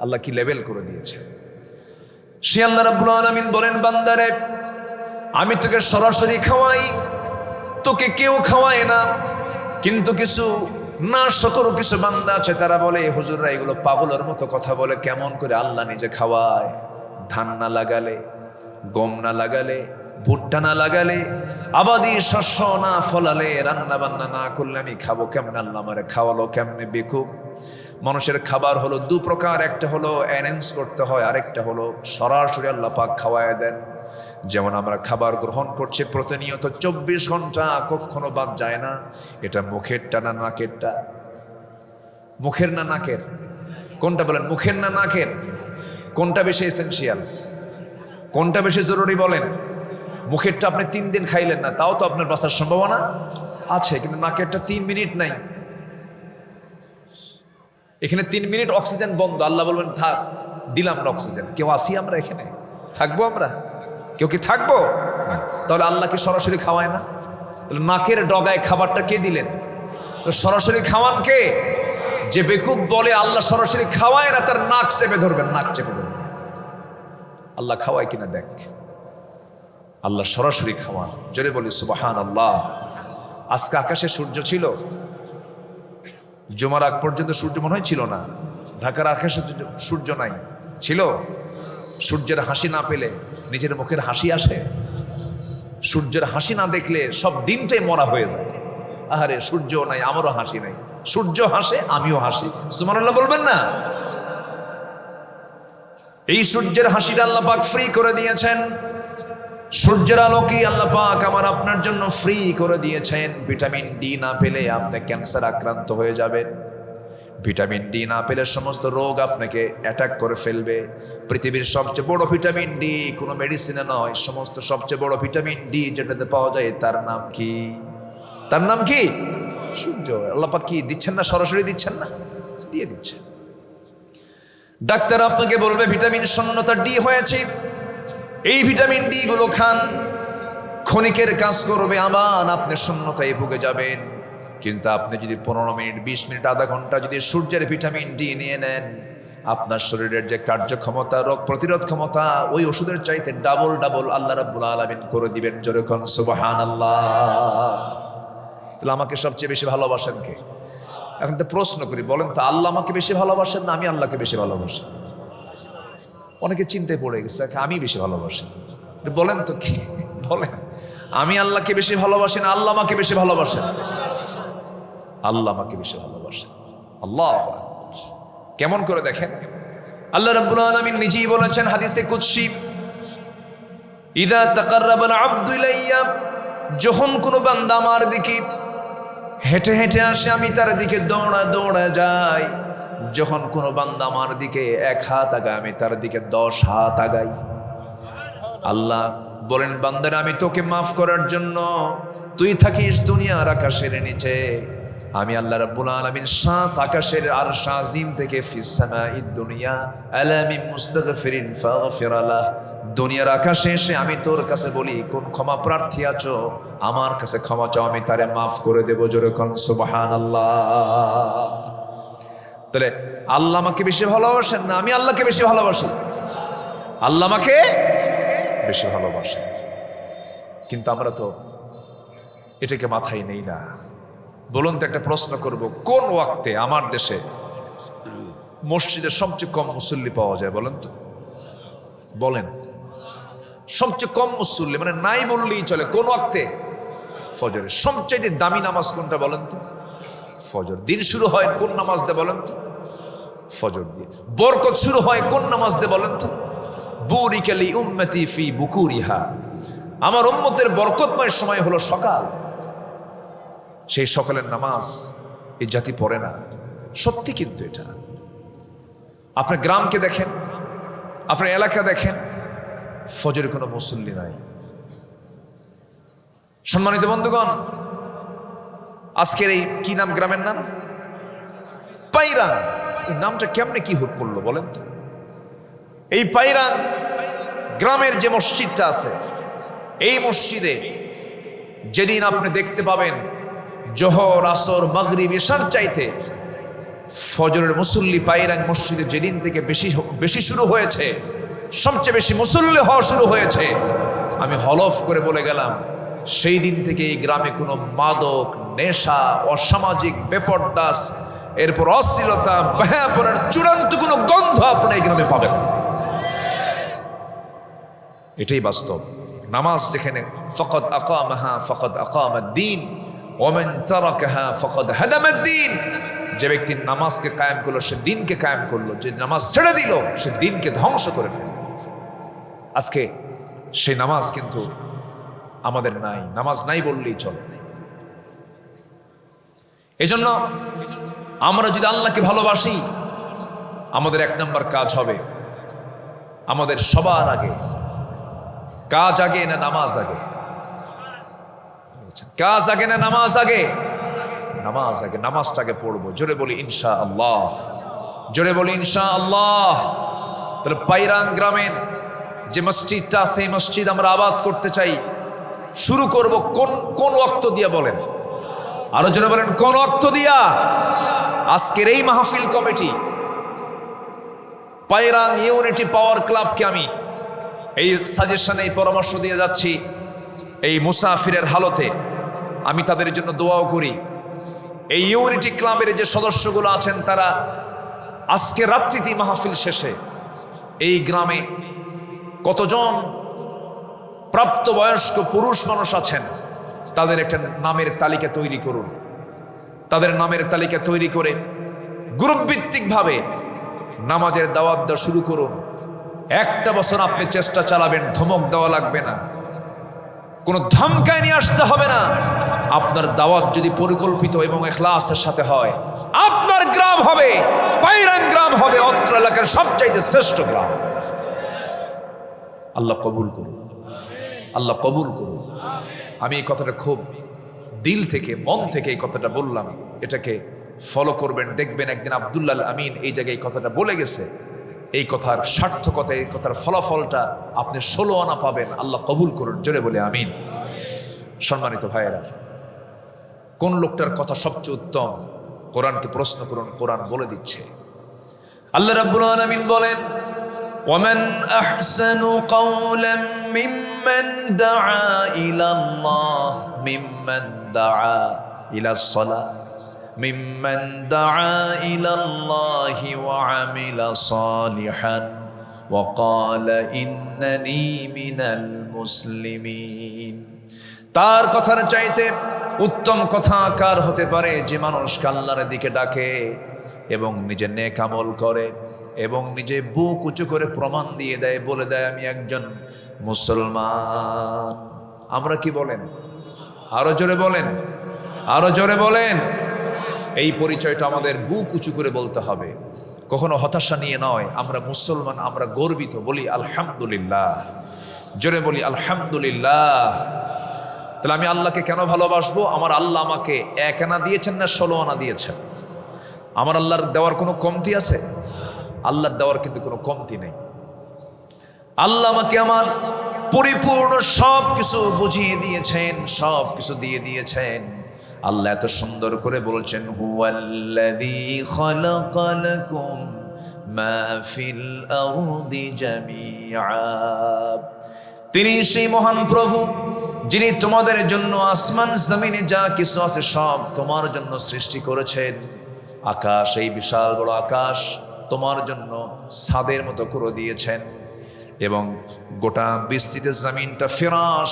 A: আল্লাহ কি লেভেল করে দিয়েছে। সে আল্লাহ রাব্বুল আলামিন বলেন, বান্দারে আমি তোকে সরাসরি খাওয়াই, তোকে কেউ খাওয়ায় না। কিন্তু কিছু না সকল কিছু বান্দা আছে, তারা বলে হুজুররা এগুলো পাগলের মতো কথা বলে, কেমন করে আল্লাহ নিজে খাওয়ায়? ধান না লাগালে, গম না লাগালে, ভুট্টা না লাগালে, আবাদি শস্য না ফলালে, রান্না বান্না না করলে আমি খাবো কেমনে? আল্লাহ আমারে খাওয়ালো কেমনে? বেকুব। মানুষের খাবার হলো 2 প্রকার, একটা হলো অ্যারেঞ্জ করতে হয়, আরেকটা হলো সরাসরি আল্লাহ পাক খাওয়ায় দেন। যেমন আমরা খাবার গ্রহণ করছি প্রতিনিয়ত 24 ঘন্টা, কখনো বাদ যায় না। এটা মুখেরটা না নাকেরটা? মুখের না নাকের? কোনটা বলেন? মুখের না নাকের? কোনটা বেশি এসেনশিয়াল? কোনটা বেশি জরুরি বলেন? মুখেরটা আপনি 3 দিন খাইলেন না, তাও তো আপনার বাঁচার সম্ভাবনা আছে, কিন্তু নাকেরটা 3 মিনিট নাই। এখানে 3 মিনিট অক্সিজেন বন্ধ, আল্লাহ বলবেন থাক, দিলাম না অক্সিজেন। কেউ আসি আমরা এখানে? থাকবো আমরা? কেউ কি থাকবো? তাহলে আল্লাহকে সরাসরি খাওয়ায় না? তাহলে নাকের ডগায় খাবারটা কে দিলেন? তো সরাসরি খাওয়ান কে? যে বেকুব বলে আল্লাহ সরাসরি খাওয়ায় না, তার নাক চেপে ধরবেন, নাক চেপে ধরবেন। আল্লাহ খাওয়ায় কিনা দেখ। আল্লাহ সরাসরি খাওয়ান। জোরে বলি সুবহানাল্লাহ। আজকে আকাশে সূর্য ছিল? জুমার আগ পর্যন্ত সূর্য মনে হয় ছিল না। ঢাকার আকাশে সূর্য নাই, ছিল? সূর্যের হাসি না পেলে নিজের মুখের হাসি আসে? সূর্যের হাসি না দেখলে সব দিনটাই মরা হয়ে যায়। আহারে সূর্য নাই, আমারও হাসি নাই। সূর্য হাসে, আমিও হাসি। সুবহানাল্লাহ বলবেন না? এই সূর্যের হাসিটা আল্লাহ পাক ফ্রি করে দিয়েছেন। সূর্যের আলোকে আল্লাহ পাক আমার আপনার জন্য ফ্রি করে দিয়েছেন। ভিটামিন ডি না পেলে আপনি ক্যান্সার আক্রান্ত হয়ে যাবেন। ভিটামিন ডি না পেলে সমস্ত রোগ আপনাকে অ্যাটাক করে ফেলবে। পৃথিবীর সবচেয়ে বড় ভিটামিন ডি কোনো মেডিসিনে নয়, সমস্ত সবচেয়ে বড় ভিটামিন ডি যেটাতে পাওয়া যায় তার নাম কি? তার নাম কি? সূর্য। আল্লাহ পাক কি দিচ্ছেন না? সরাসরি দিচ্ছেন না? দিয়ে দিচ্ছেন। ডাক্তার আপনাকে বলবে ভিটামিন শূন্যতা ডি হয়েছে, এই ভিটামিন ডি গুলো খান, ক্ষণিকের কাজ করবে, আবার আপনি শূন্যতায় ভুগে যাবেন। কিন্তু আপনি যদি 15 মিনিট, 20 মিনিট, আধা ঘন্টা যদি সূর্যের ভিটামিন ডি নিয়ে নেন, আপনার শরীরের যে কার্যক্ষমতা, রোগ প্রতিরোধ ক্ষমতা ওই ওষুধের চাইতে ডাবল ডাবল আল্লাহ রাব্বুল আলামিন করে দিবেন। জোরে কোন সুবহানাল্লাহ। তাহলে আমাকে সবচেয়ে বেশি ভালোবাসেন কে? এখন তো প্রশ্ন করি, বলেন তো, আল্লাহ আমাকে বেশি ভালোবাসেন না আমি আল্লাহকে বেশি ভালোবাসি? অনেকে চিন্তায় পড়ে গেছে, আমি বেশি ভালোবাসি। বলেন তো কি? বলেন, আমি আল্লাহকে বেশি ভালোবাসি না আল্লাহ আমাকে বেশি ভালোবাসেন? আল্লাহ আমাকে বেশি ভালোবাসেন। আল্লাহ কেমন করে দেখেন, আল্লাহ রাব্বুল আলামিন নিজেই বলেছেন হাদিসে কুদসি, ইযা তাকাররাবাল আবদু ইলাইয়া, যখন কোনো বান্দা আমার দিকে হেঁটে হেঁটে আসে আমি তার দিকে দৌড়া দৌড়া যাই। যখন কোনো বান্দা আমার দিকে 1 হাত আগায় আমি তার দিকে 10 হাত আগাই। আল্লাহ বলেন, বান্দারা আমি তোকে মাফ করার জন্য, তুই থাকিস দুনিয়ার আকাশের নিচে, আমি আল্লাহ রাব্বুল আলামিন 7 আকাশের আরশ আজিম থেকে ফিস সামাঈদ দুনিয়া আলা মিন মুস্তাগফিরিন ফাগফির লাহ, দুনিয়ার আকাশে এসে আমি তোর কাছে বলি কোন ক্ষমা প্রার্থী আছো আমার কাছে ক্ষমা চাও, আমি তারে মাফ করে দেব। জোরে কোন সুবহানাল্লাহ। তাহলে আল্লাহ আমাকে বেশি ভালোবাসেন না আমি আল্লাহকে বেশি ভালোবাসি? আল্লাহ আমাকে বেশি ভালোবাসেন। কিন্তু আমরা তো এটাকে মাথায় নেই না। বলুন তো, একটা প্রশ্ন করব, কোন ওয়াক্তে আমার দেশে মসজিদে সবচেয়ে কম মুসল্লি পাওয়া যায়? বলেন তো, বলেন। সবচেয়ে কম মুসল্লি মানে নাই বললেই চলে কোন ওয়াক্তে? ফজরে। সবচেয়ে দামি নামাজ কোনটা বলেন তো? ফজর। দিন শুরু হয় কোন নামাজ দিয়ে বলেন তো? ফজর দিয়ে। বরকত শুরু হয় কোন নামাজ দিয়ে বলেন তো? বুরিকা লি উম্মতি ফি বুকুরিহা, আমার উম্মতের বরকতময় সময় হলো সকাল। সেই সকালের নামাজ এই জাতি পড়ে না। সত্যি কিন্তু এটা। আপনার গ্রামকে দেখেন, আপনার এলাকা দেখেন, ফজরে কোনো মুসল্লি নাই। সম্মানিত বন্ধুগণ, আজকের এই কি নাম গ্রামের নাম? পাইরান। এই নামটা কেমনে কি হুট করলো বলেন তো? এই পাইরান গ্রামের যে মসজিদটা আছে, এই মসজিদে যেদিন আপনি দেখতে পাবেন জোহর, আসর, মাগরিব, ইশার চাইতে ফজরের মুসল্লি পাইরান মসজিদে যেদিন থেকে বেশি শুরু হয়েছে, সবচেয়ে বেশি মুসল্লি হওয়া শুরু হয়েছে, আমি হলফ করে বলে গেলাম সেই দিন থেকে এই গ্রামে কোনো মাদক, নেশা, অসামাজিক বেপরদাস, এরপর অশ্লীলতা, বেহায়াপনার চূড়ান্ত কোনো গন্ধ আপনি এই গ্রামে পাবেন। এটাই বাস্তব। নামাজ যেখানে ফাকাদ আকামাহা ফাকাদ আকামাদ-দ্বীন ওয়া মান তারাকাহা ফাকাদ হাদামাদ-দ্বীন, যে ব্যক্তি নামাজকে কায়েম করলো সে দিনকে কায়েম করলো, যে নামাজ ছেড়ে দিল সে দিনকে ধ্বংস করে ফেলল। আজকে সেই নামাজ কিন্তু আমাদের নাই। নামাজ নাই বললেই চলে। এজন্য আমরা যদি আল্লাহকে ভালোবাসি, আমাদের 1 নম্বর কাজ হবে, আমাদের সবার আগে কাজ আগে না নামাজ আগে? কাজ আগে না নামাজ আগে? নামাজ আগে। নামাজটাকে পড়বো। জোরে বলি ইনশাআল্লাহ। জোরে বলি ইনশাআল্লাহ। তাহলে পাইরান গ্রামের যে মসজিদটা আছে, এই মসজিদ আমরা আবাদ করতে চাই। শুরু করব কোন ওয়াক্ত দিয়া বলেন? আরো জোরে বলেন, কোন ওয়াক্ত দিয়া? আজকের এই মাহফিল কমিটি পাইরান ইউনিটি পাওয়ার ক্লাবকে আমি এই সাজেশন, এই পরামর্শ দিয়ে যাচ্ছি, এই মুসাফিরের হালতে আমি তাদের জন্য দোয়াও করি। এই ইউনিটি ক্লাবের যে সদস্যগুলো আছেন তারা আজকে রাত্রিতে মাহফিল শেষে এই গ্রামে কতজন প্রাপ্তবয়স্ক পুরুষ মানুষ আছেন, তাদের একটা নামের তালিকা তৈরি করুন। তাদের নামের তালিকা তৈরি করে গ্রুপভিত্তিকভাবে নামাজের দাওয়াত দেওয়া শুরু করুন। একটা বছর আপনি চেষ্টা চালাবেন, ধমক দেওয়া লাগবে না, কোনো ধমকায় নিয়ে আসতে হবে না। আপনার দাওয়াত যদি পরিকল্পিত এবং ইখলাসের সাথে হয়, আপনার গ্রাম হবে বাইরান গ্রাম হবে অত্র এলাকার সবচাইতে শ্রেষ্ঠ গ্রাম। আল্লাহ কবুল করুন, আল্লাহ কবুল করুন। আমি এই কথাটা খুব দিল থেকে মন থেকে এই কথাটা বললাম, এটাকে ফলো করবেন। দেখবেন একদিন আব্দুল্লাহ আমিন এই জায়গায় এই কথাটা বলে গেছে। এই কথার সার্থকতা, এই কথার ফলাফলটা আপনি 16 আনা পাবেন। আল্লাহ কবুল করুন, জোরে বলে আমিন। সম্মানিত ভাইয়েরা, কোন লোকটার কথা সবচেয়ে উত্তম? কোরআনকে প্রশ্ন করুন, কোরআন বলে দিচ্ছে। আল্লাহ রাব্বুল আলামিন বলেন, ওয়ামান আহসানু কাওলাম মিম্মান দাআ ইলাল্লাহ মিম্মান দাআ ইলাস সালাহ মিম্মান দাআ ইলাল্লাহি ওয়া আমিলা সালিহান ওয়া ক্বালা ইন্নানি মিনাল মুসলিমিন। তার কথার চাইতে উত্তম কথা কার হতে পারে? যে মানুষ আল্লাহর দিকে ডাকে এবং নিজে নেক আমল করে এবং নিজে বুক উঁচু করে প্রমাণ দিয়ে দেয়, বলে দেয় আমি একজন মুসলমান। আমরা কি বলেন? আরো জোরে বলেন, আরো জোরে বলেন। এই পরিচয়টা আমাদের বুক উঁচু করে বলতে হবে, কখনো হতাশা নিয়ে নয়। আমরা মুসলমান, আমরা গর্বিত, বলি আলহামদুলিল্লাহ, জোরে বলি আলহামদুলিল্লাহ। তাহলে আমি আল্লাহকে কেন ভালোবাসবো? আমার আল্লাহ আমাকে 1 আনা দিয়েছেন না 16 আনা দিয়েছেন? আমার আল্লাহর দেওয়ার কোনো কমতি আছে? আল্লাহর দেওয়ার কিন্তু কোনো কমতি নেই। আল্লাহ আমাকে আমার পরিপূর্ণ সব কিছু বুঝিয়ে দিয়েছেন, সব কিছু দিয়ে দিয়েছেন। আল্লাহ এত সুন্দর করে বলছেন, হুয়াল্লাযী খালাকা লাকুম মা ফিল আরদি জামিআ। তিনি সেই মহান প্রভু যিনি তোমাদের জন্য আসমান জমিনে যা কিছু আছে সব তোমার জন্য সৃষ্টি করেছেন। আকাশ, এই বিশাল বড় আকাশ তোমার জন্য ছাদের মতো করে দিয়েছেন এবং গোটা বিস্তৃত জমিনটা ফিরাশ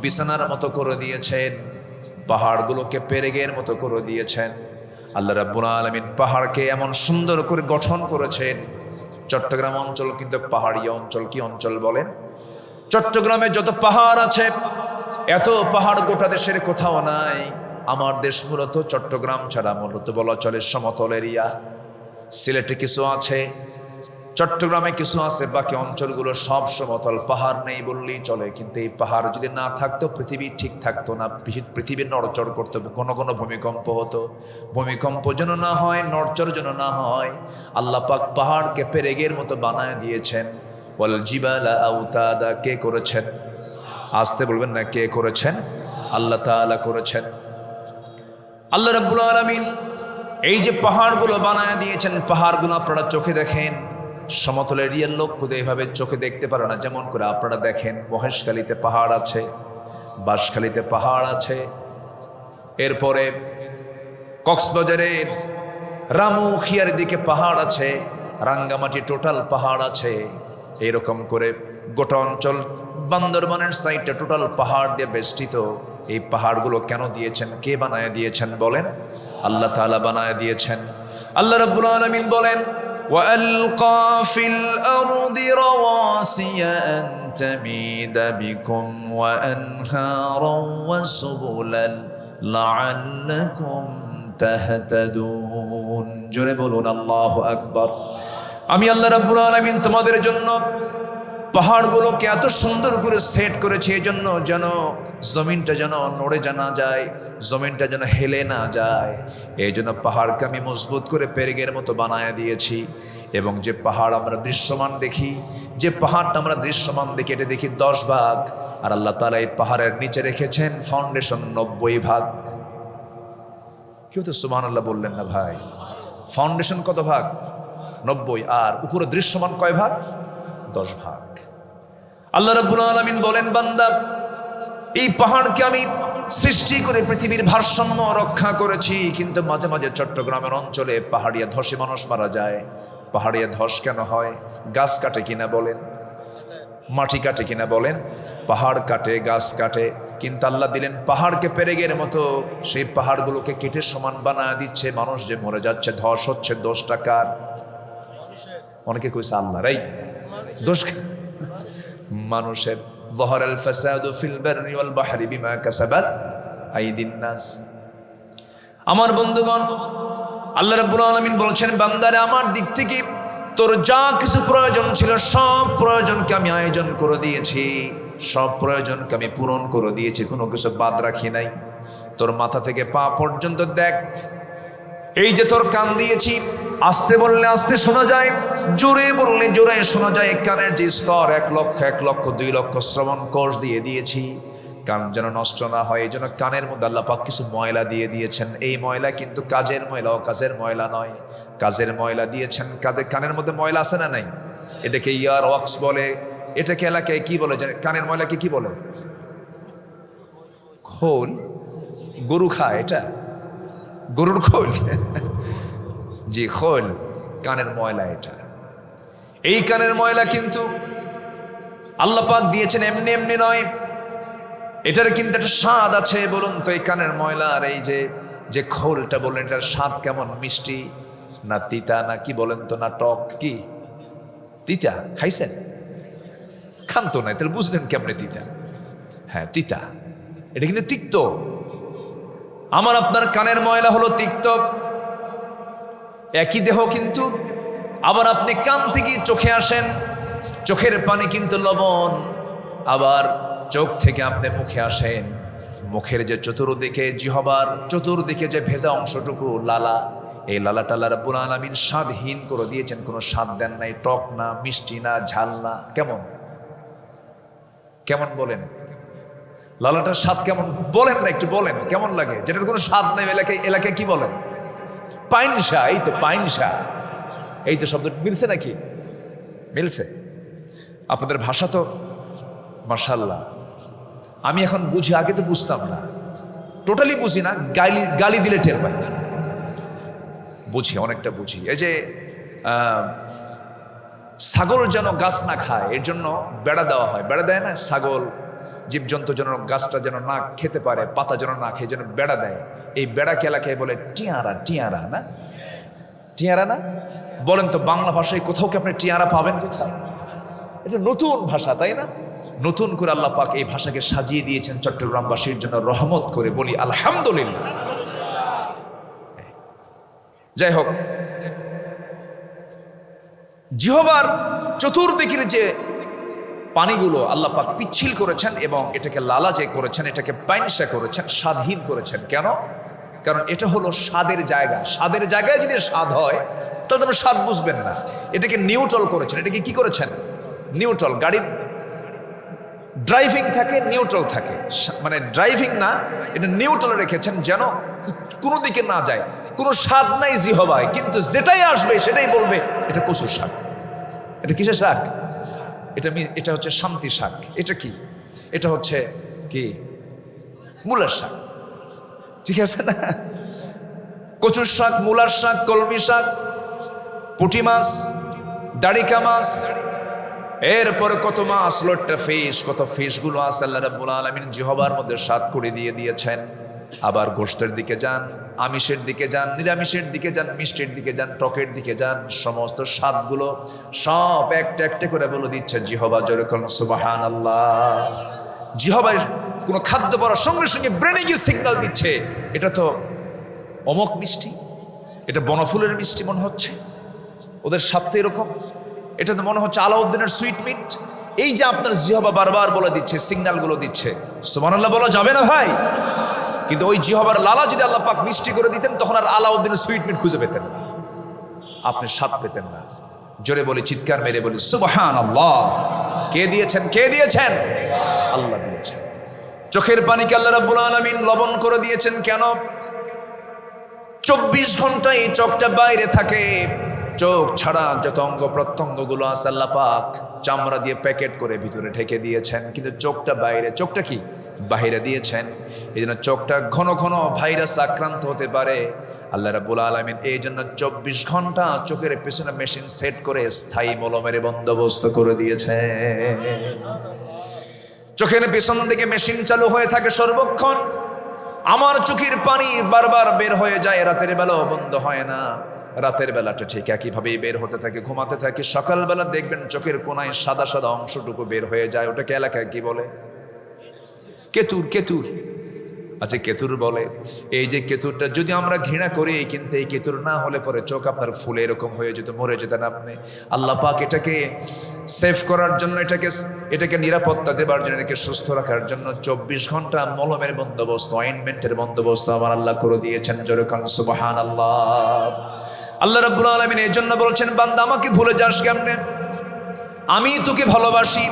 A: বিছানার মতো করে দিয়েছেন। পাহাড়গুলোকে পেরেগের মতো করে দিয়েছেন। আল্লাহ রাব্বুল আলামিন পাহাড়কে এমন সুন্দর করে গঠন করেছেন। চট্টগ্রাম অঞ্চল কিন্তু পাহাড়ি অঞ্চল। কি অঞ্চল বলেন? চট্টগ্রামে যত পাহাড় আছে, এত পাহাড় গোটা দেশের কোথাও নাই। আমার দেশ মূলত চট্টগ্রাম ছাড়া মূলত বলা চলে সমতল এরিয়া। সিলেটে কিছু আছে, চট্টগ্রামে কিছু আছে, বাকি অঞ্চলগুলো সব সমতল, পাহাড় নেই বললেই চলে। কিন্তু এই পাহাড় যদি না থাকতো পৃথিবী ঠিক থাকতো না, পৃথিবী নড়চড় করতো, কোনো কোনো ভূমিকম্প হতো। ভূমিকম্প যেন না হয়, নড়চড় যেন না হয়, আল্লাহ পাক পাহাড়কে পেরেগের মতো বানায় দিয়েছেন। ওয়াল জিবালা আওতাদা, কে করেছেন? আসতে বলবেন না, কে করেছেন? আল্লাহ তাআলা করেছেন। আল্লাহ রাব্বুল আলামিন এই যে পাহাড়গুলো বানায় দিয়েছেন, পাহাড়গুলো আপনারা চোখে দেখেন, সমতল এরিয়ার লোক খুদে এইভাবে চোখে দেখতে পারে না। যেমন করে আপনারা দেখেন মহেশখালীতে পাহাড় আছে, বাঁশখালীতে পাহাড় আছে, এরপরে কক্সবাজারের রামুখিয়ার দিকে পাহাড় আছে, রাঙ্গামাটি টোটাল পাহাড় আছে। এইরকম করে গোটা অঞ্চল বান্দরবানের সাইডটা টোটাল পাহাড় দিয়ে বেষ্টিত। এই পাহাড়গুলো কেন দিয়েছেন? কে বানায় দিয়েছেন বলেন? আল্লাহ তাআলা বানায় দিয়েছেন। আল্লাহ রাব্বুল আলামিন বলেন, وَأَلْقَى فِي الْأَرْضِ رَوَاسِيَ أَن تَمِيدَ بِكُمْ وَأَنْهَارًا وَسُبُلًا لَعَلَّكُمْ تَهْتَدُونَ। জোরে বলুন আল্লাহু আকবার। আমি আল্লাহ রাব্বুল আলামিন তোমাদের জন্য পাহাড়গুলোকে এত সুন্দর করে সেট করেছে, এই জন্য যেন জমিনটা যেন নড়ে জানা যায়, জমিনটা যেন হেলে না যায়। এই জন্য পাহাড়কে আমি মজবুত করে পেরেগের মতো বানায় দিয়েছি। এবং যে পাহাড় আমরা দৃশ্যমান দেখি, যে পাহাড়টা আমরা দৃশ্যমান দেখি, এটা দেখি 10 ভাগ, আর আল্লাহ তাআলা এই পাহাড়ের নিচে রেখেছেন ফাউন্ডেশন 90 ভাগ। কেউ তো সুবহানাল্লাহ বললেন না ভাই? ফাউন্ডেশন কত ভাগ? 90। আর উপরে দৃশ্যমান কয় ভাগ? 10 ভাগ। আল্লাহ রাব্বুল আলামিন বলেন, বান্দা এই পাহাড়কে আমি সৃষ্টি করে পৃথিবীর ভারসাম্য রক্ষা করেছি। কিন্তু মাঝে মাঝে চট্টগ্রামের অঞ্চলে পাহাড়িয়া ধসে মানুষ মারা যায়। পাহাড়িয়া ধস কেন হয়? গাছ কাটে কিনা বলেন? মাটি কাটে কিনা বলেন? পাহাড় কাটে, গাছ কাটে, কিন্তু আল্লাহ দিলেন পাহাড়কে পেরেকের মতো। সেই পাহাড়গুলোকে কেটে সমান বানায় দিচ্ছে। মানুষ যে মরে যাচ্ছে, ধস হচ্ছে, দোষটা কার? অনেকে কইছে আল্লাহর। এই দোষ মানুষের। যাহারাল ফাসাদু ফিল বাররি ওয়াল বাহরি বিমা কাসাবাত আইদিন নাস। আমার বন্ধুগণ, আল্লাহ রাব্বুল আলামিন বলছেন, বান্দারে আমার দিক থেকে তোর যা কিছু প্রয়োজন ছিল সব প্রয়োজনকে আমি আয়োজন করে দিয়েছি, সব প্রয়োজনকে আমি পূরণ করে দিয়েছি, কোনো কিছু বাদ রাখি নাই। তোর মাথা থেকে পা পর্যন্ত দেখ। এই যে তোর কান দিয়েছি, আস্তে বললে আস্তে শোনা যায়, জোরে বললে জোরে শোনা যায়। কানের যে স্তর 1 লক্ষ 1 লক্ষ 2 লক্ষ শ্রবণ কোষ দিয়ে দিয়েছি, কান যেন নষ্ট না হয়। এই জন্য কানের মধ্যে আল্লাহ পাক কিছু ময়লা দিয়ে দিয়েছেন। এই ময়লা কিন্তু কাজের ময়লা, অকাজের ময়লা নয়। কাজের ময়লা দিয়েছেন। কানের মধ্যে ময়লা আছে না নাই? এটাকে ইয়ার ওয়াক্স বলে। এটাকে এলাকায় কি বলে জানেন? কানের ময়লাকে কি বলে? খোল। গরু খায় এটা, গরুর খোল। জি, খোল, কানের ময়লা এটা। এই কানের ময়লা কিন্তু আল্লাহ পাক দিয়েছেন এমনি এমনি নয়। এটার কিন্তু একটা স্বাদ আছে। বলুন তো, এই কানের ময়লার এই যে খোলটা বললেন, এটার স্বাদ কেমন? মিষ্টি না তিতা না কি বলেন তো? না টক? কি তিতা? খাইছেন? খান তো নাই, তাহলে বুঝলেন কেমনে তিতা? হ্যাঁ, তিতা। এটা কিন্তু তিক্ত। আমার আপনার কানের ময়লা হলো তিক্ত। একই দেহ কিন্তু। আবার আপনি কান থেকে চোখে আসেন, চোখের পানি কিন্তু লবণ। আবার চোখ থেকে আপনি মুখে আসেন, মুখের যে চতুর্দিকে, জিহ্বার চতুর্দিকে যে ভেজা অংশটুকু লালা, এই লালাটা আল্লাহ রাব্বুল আলামিন স্বাদহীন করে দিয়েছেন। কোনো স্বাদ দেন নাই। টক না, মিষ্টি না, ঝাল না। কেমন কেমন বলেন? লালাটার স্বাদ কেমন বলেন না, একটু বলেন কেমন লাগে? যেটার কোনো স্বাদ নেই। এলাকায় কি বলেন? পাইনসা। এই তো পাইনসা। এই তো শব্দ মিলছে নাকি? মিলছে। আপনাদের ভাষা তো মাশাআল্লাহ। আমি এখন বুঝি, আগে তো বুঝতাম না, টোটালি বুঝি না। গালি দিলে টের পাই। বুঝি, অনেকটা বুঝি। এই যে ছাগল যেন গাছ না খায়, এর জন্য বেড়া দেওয়া হয়। বেড়া দেয় না? ছাগল জীবজন্তু যেন গাছটা যেন না খেতে পারে, পাতা যেন না খেয়ে, যেন বেড়া দেয়। এই বেড়াকে এলাকায় বলে টিয়ারা। টিয়ারা না? টিয়ারা না? বলেন তো, বাংলা ভাষায় কোথাও কি আপনি টিয়ারা পাবেন? কোথাও? এটা নতুন ভাষা, তাই না? নতুন করে আল্লাহ পাক এই ভাষাকে সাজিয়ে দিয়েছেন চট্টগ্রামবাসীর জন্য রহমত করে। বলি আলহামদুলিল্লাহ। যাই হোক, জিহ্বার চতুর্দিকের যে পানিগুলো আল্লাহ পাক পিচ্ছিল করেছেন এবং এটাকে লালা যে করেছেন, এটাকে পাইনসা করেছেন, স্বাদহীন করেছেন। কেন? কারণ এটা হলো স্বাদের জায়গা। স্বাদের জায়গায় যদি স্বাদ হয় তাহলে আপনি স্বাদ বুঝবেন না। এটাকে নিউট্রাল করেছেন। এটাকে কি করেছেন? নিউট্রাল। গাড়ির ড্রাইভিং থাকে, নিউট্রাল থাকে। মানে ড্রাইভিং না, এটা নিউট্রাল রেখেছেন যেন কোনো দিকে না যায়। কোনো স্বাদ নাই জিহ্বায়, কিন্তু যেটাই আসবে সেটাই বলবে এটা কচুর শাক। এটা কিসের শাক? এটা হচ্ছে শান্তি শাক। এটা কি? এটা হচ্ছে কি? মূলার শাক। ঠিক আছে না? কচুর শাক, মূলার শাক, কলমি শাক, পুঁটি মাছ, দাড়িকা মাছ, এরপরে কত মাছ, লোট্টা ফিশ, কত ফিশগুলো আছে আল্লাহ রাব্বুল আলামিন জিহ্বার মধ্যে স্বাদ করে দিয়ে দিয়েছেন। আবার গোশতের দিকে যান, আমিষের দিকে যান, নিরামিষের দিকে যান, মিষ্টির দিকে যান, টকের দিকে যান, সমস্ত স্বাদগুলো সব একটা একটা করে বলে দিচ্ছে জিহ্বা। জোরে বলুন সুবহানাল্লাহ। জিহ্বায় কোনো খাদ্য পড়ার সঙ্গে সঙ্গে ব্রেনে গিয়ে সিগন্যাল দিচ্ছে, এটা তো অমক মিষ্টি, এটা বনফুলের মিষ্টি মনে হচ্ছে, ওদের স্বাদ তো এরকম, এটা তো মনে হচ্ছে আলাউদ্দিনের সুইট মিট। এই যে আপনার জিহ্বা বারবার বলে দিচ্ছে, সিগন্যালগুলো দিচ্ছে। সুবহানাল্লাহ বলা যাবে না ভাই? কিন্তু ওই জিহ্বার লালা যদি আল্লাহ পাক মিষ্টি করে দিতেন, তখন আর আলাউদ্দিনের সুইট মিট খুঁজে পেতেন না, আপনি স্বাদ পেতেন না। জোরে বলি, চিৎকার মেরে বলি সুবহানাল্লাহ। কে দিয়েছেন? কে দিয়েছেন? আল্লাহ দিয়েছেন। চোখের পানিকে আল্লাহ রাব্বুল আলামিন লবণ করে দিয়েছেন। কেন? 24 ঘন্টা এই চোখটা বাইরে থাকে। চোখ ছাড়া যত অঙ্গ প্রত্যঙ্গগুলো আছে আল্লাহ পাক চামড়া দিয়ে প্যাকেট করে ভিতরে ঢেকে দিয়েছেন, কিন্তু চোখটা বাইরে। চোখটা কি? বাহিরে দিয়েছেন। এই জন্য চোখটা ঘন ঘন ভাইরাস আক্রান্ত হতে পারে। আল্লাহ রাব্বুল আলামিন এই জন্য 24 ঘন্টা চোখের পেছনে মেশিন সেট করে স্থায়ী মলমের বন্দোবস্ত করে দিয়েছে। চোখের পেছন দিকে মেশিন চালু হয়ে থাকে সর্বক্ষণ। আমার চোখের পানি বারবার বের হয়ে যায়, রাতের বেলাও বন্ধ হয় না। রাতের বেলাটা ঠিক একইভাবেই বের হতে থাকে, ঘুমাতে থাকে। সকালবেলা দেখবেন চোখের কোনায় সাদা সাদা অংশটুকু বের হয়ে যায়। ওটাকে এলাকায় কি বলে? কেতুর। কেতুর, আচ্ছা কেতুর বলে। এই যে কেতুরটা যদি আমরা ঘৃণা করি, কিন্তু এই কেতুর না হলে পরে চোখ আপনার ফুলে এরকম হয়ে যেত, মরে যেতেন আপনি। আল্লাহ পাক এটাকে সেভ করার জন্য, এটাকে নিরাপত্তা দেবার জন্য, এটাকে সুস্থ রাখার জন্য 24 ঘন্টা মলমের বন্দোবস্ত, অয়েন্টমেন্টের বন্দোবস্ত আমার আল্লাহ করে দিয়েছেন। জোরে কান সুবহানাল্লাহ। আল্লাহ রাব্বুল আলামিন এই জন্য বলছেন, বান্দা আমাকে ভুলে যাস কেমনে? আমি তোকে ভালোবাসি।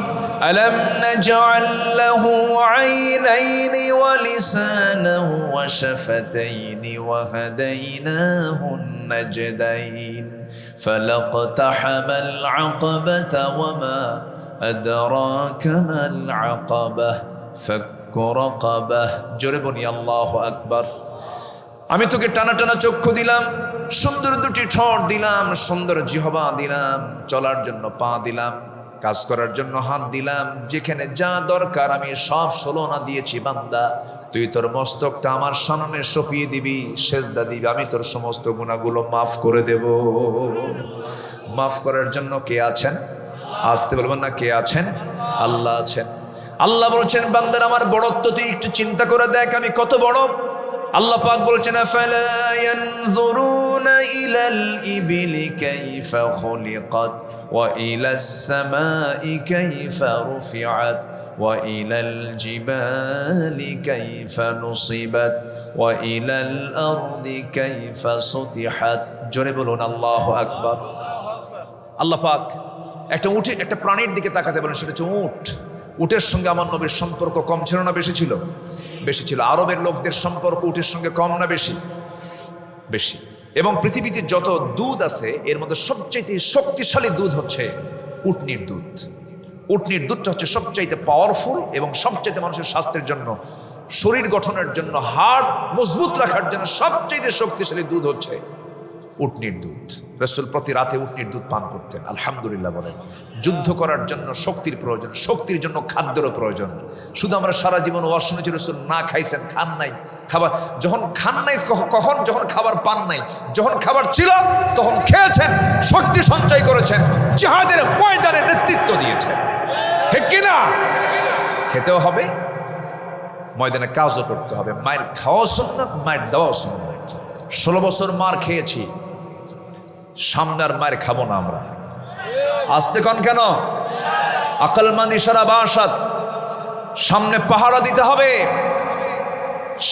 A: আলাম নাজআল লাহু আইনাইনি ওয়া লিসানাহু ওয়া শাফাতাইনি ওয়া হাদাইনাহু নাজদাইন ফালাকতাহামাল আকাবাতা ওয়া মা আদরাকা মাল আকাবাহ ফাক্কু রাকাবাহ। জোরে বলি আল্লাহু আকবার। আমি তোকে টানা টানা চক্ষু দিলাম, সুন্দর দুটি ঠোঁট দিলাম, সুন্দর জিহবা দিলাম, চলার জন্য পা দিলাম, কাজ করার জন্য হাত দিলাম। যেখানে যা দরকার আমি সব ষোলনা দিয়েছি। বান্দা তুই তোর মস্তকটা আমার সামনে সঁপিয়ে দিবি, সেজদা দিবি, আমি তোর সমস্ত গুনাহগুলো মাফ করে দেব। মাফ করার জন্য কে আছেন? আসতে বলবেন না, কে আছেন? আল্লাহ আছেন। আল্লাহ বলছেন, বান্দার আমার বড়ত্ব তুই একটু চিন্তা করে দেখ আমি কত বড়। আল্লাহ পাক বলছেন, আফালা ইয়ানজুরুনা ইলাল ইবিলি কাইফা খুলিকাত ওয়া ইলাস সামাই কাইফা রুফিআত ওয়া ইলাল জিবালি কাইফা নুসিবাত ওয়া ইলাল আরদি কাইফা সুতিহাত। জোরে বলুন আল্লাহু আকবার। আল্লাহ পাক একটা উটে, একটা প্রাণীর দিকে তাকাতে বলেন, সেটা হচ্ছে উট। উটের সঙ্গে আমার নবীর সম্পর্ক কম ছিল না বেশি ছিল? বেশি ছিল। আরবের লোকদের সম্পর্ক উটের সঙ্গে কম না বেশি? বেশি। এবং পৃথিবীতে যত দুধ আছে এর মধ্যে সবচাইতে শক্তিশালী দুধ হচ্ছে উটনির দুধ। উটনির দুধটা হচ্ছে সবচাইতে পাওয়ারফুল এবং সবচাইতে মানুষের স্বাস্থ্যের জন্য, শরীর গঠনের জন্য, হাড় মজবুত রাখার জন্য সবচাইতে শক্তিশালী দুধ হচ্ছে উটনির দুধ। রাসূল প্রতি রাতে উটনির দুধ পান করতেন। আলহামদুলিল্লাহ বলেন। যুদ্ধ করার জন্য শক্তির প্রয়োজন, শক্তির জন্য খাদ্যেরও প্রয়োজন। শুধু আমরা সারা জীবন ওয়াজ শুনেছি রাসূল না খাইছেন, খান নাই খাবার। যখন খান নাই কখন? যখন খাবার পান নাই। যখন খাবার ছিল তখন খেয়েছেন, শক্তি সঞ্চয় করেছেন, জিহাদের ময়দানে নেতৃত্ব দিয়েছেন। ঠিক কিনা? খেতেও হবে, ময়দানে কাজও করতে হবে। মায়ের খাওয়া সুন্নাত, মায়ের দেওয়া সুন্নাত। 16 বছর মার খেয়েছি, সামনে আর মায়ের খাবো না আমরা। আসতে কন কেন? আকলমান ইশারা বাসাত। সামনে পাহারা দিতে হবে,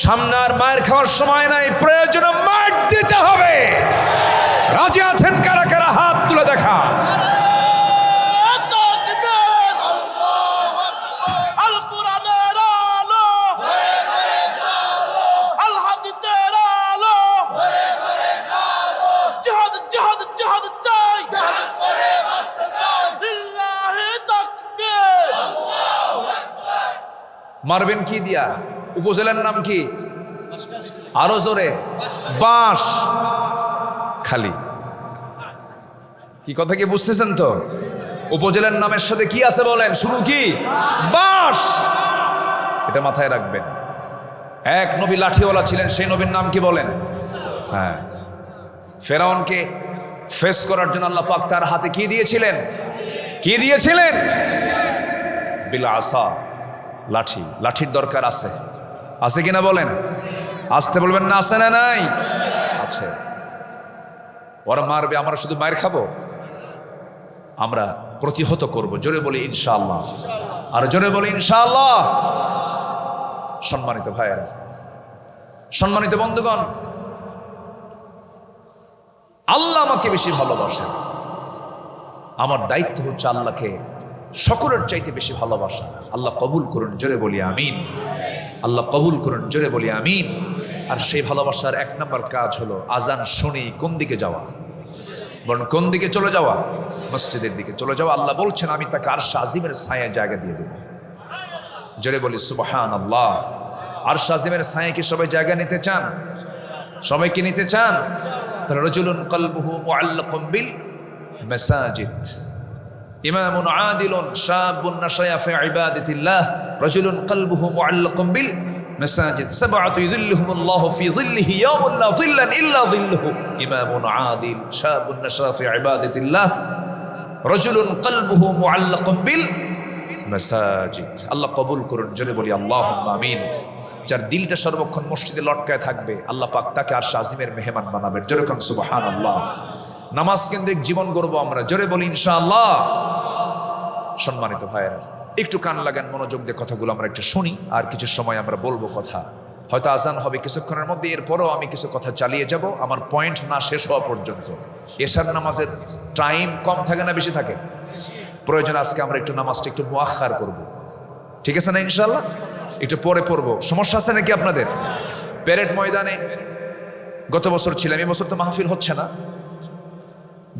A: সামনে আর মায়ের খাওয়ার সময় নাই, প্রয়োজনে মার দিতে হবে। রাজি আছেন কারা কারা? হাত তুলে দেখা। মারবেন কি দিয়া? উপজেলার নাম কি? আরো জোরে। বাঁশ খালি। কি কথা কি বুঝতেছেন তো? উপজেলার নামের সাথে কি আছে বলেন? শুরু কি? বাঁশ। এটা মাথায় রাখবেন। এক নবী লাঠিওয়ালা ছিলেন, সেই নবীর নাম কি বলেন? হ্যাঁ, ফেরাউনকে ফেস করার জন্য আল্লাহ পাক তার হাতে কি দিয়েছিলেন? কি দিয়েছিলেন? বিল আসা, লাঠি। লাঠির দরকার আছে, আছে কিনা বলেন? আসতে বলবেন না, আছে না নাই? আছে। ওরা মারবে, আমরা শুধু মায়ের খাবো? আমরা প্রতিহত করব। জোরে বলি ইনশাআল্লাহ। আর জোরে বলি ইনশাআল্লাহ। সম্মানিত ভাইয়েরা, সম্মানিত বন্ধুগণ, আল্লাহ আমাকে বেশি ভালোবাসেন। আমার দায়িত্ব হচ্ছে আল্লাহকে সকলের চাইতে বেশি ভালোবাসা। আল্লাহ কবুল করুন, জোরে বলি আমিন। আল্লাহ কবুল করুন, জোরে বলি আমিন। আর সেই ভালোবাসার 1 নম্বর কাজ হলো আজান শুনি কোন দিকে যাওয়া? বরং কোন দিকে চলে যাওয়া? মসজিদের দিকে চলে যাওয়া। আল্লাহ বলছেন, আমি তাকে আরশ আজিমের ছায়া জায়গা দিয়ে দেব। জোরে বলি সুবহানাল্লাহ। আরশ আজিমের ছায়ায় কি সবাই জায়গা নিতে চান? সবাই কি নিতে চান? তাহলে রাজুলুন কলবুহু মুআল্লাকুম বিল মাসাজিদ, ইমামুন আদিলুন শাবুন নাশায়া ফি ইবাদাতিল্লাহ, রাজুলুন কলবুহু মুআল্লাকুম বিল মাসাজিদ, সাবআতু ইযিল্লুহুমুল্লাহু ফি যিল্লিহি ইয়াওমান লা যিল্লান ইল্লা যিল্লুহু, ইমামুন আদিল শাবুন নাশায়া ফি ইবাদাতিল্লাহ, রাজুলুন কলবুহু মুআল্লাকুম বিল মাসাজিদ। আল্লাহ কবুল করুন, জোরে বলি আল্লাহুম্মা আমিন। যার দিলটা সর্বক্ষণ মসজিদে লটকায় থাকবে আল্লাহ পাক তাকে আরশ আজিমের মেহমান বানাবেন। জোরে কোন সুবহানাল্লাহ। নামাজ কেন্দ্রিক জীবন গড়ব আমরা, জোরে বলি ইনশাআল্লাহ। সম্মানিত ভাইয়েরা, একটু কান লাগান, মনোযোগ দিয়ে কথাগুলো আমরা একটু শুনি, আর কিছু সময় আমরা বলবো কথা। হয়তো আজান হবে কিছুক্ষণের মধ্যে, এরপরও আমি কিছু কথা চালিয়ে যাব আমার পয়েন্ট না শেষ হওয়া পর্যন্ত। এশার নামাজের টাইম কম থাকে না বেশি থাকে? প্রয়োজন আজকে আমরা একটু নামাজটা একটু মুআক্খার করব, ঠিক আছে না ইনশাআল্লাহ? একটু পরে পড়বো। সমস্যা আছে নাকি আপনাদের? প্যারেড ময়দানে গত বছর ছিলাম, এবছর তো মাহফিল হচ্ছে না।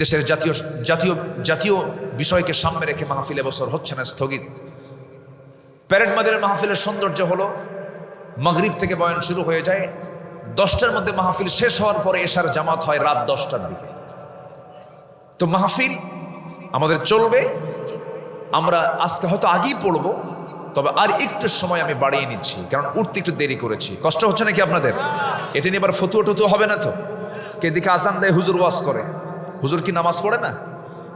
A: দেশের জাতীয় জাতীয় জাতীয় বিষয়কে সামনে রেখে মাহফিল এবছর হচ্ছে না, স্থগিত। প্যারেড ময়দানের মাহফিলের সৌন্দর্য হলো মাগরিব থেকে বয়ান শুরু হয়ে যায়, 10টার মধ্যে মাহফিল শেষ হওয়ার পরে এশার জামাত হয় রাত 10টার দিকে। তো মাহফিল আমাদের চলবে, আমরা আজকে হয়তো আগেই পড়বো, তবে আর একটু সময় আমি বাড়িয়ে নিচ্ছি, কারণ উঠতে একটু দেরি করেছি। কষ্ট হচ্ছে নাকি আপনাদের? এটা নিয়ে এবার ফতুয়া টতুয়া হবে না তো? কে দিকে আজান দেয়, হুজুর ওয়াজ করে, হুজুর কি নামাজ পড়ে না?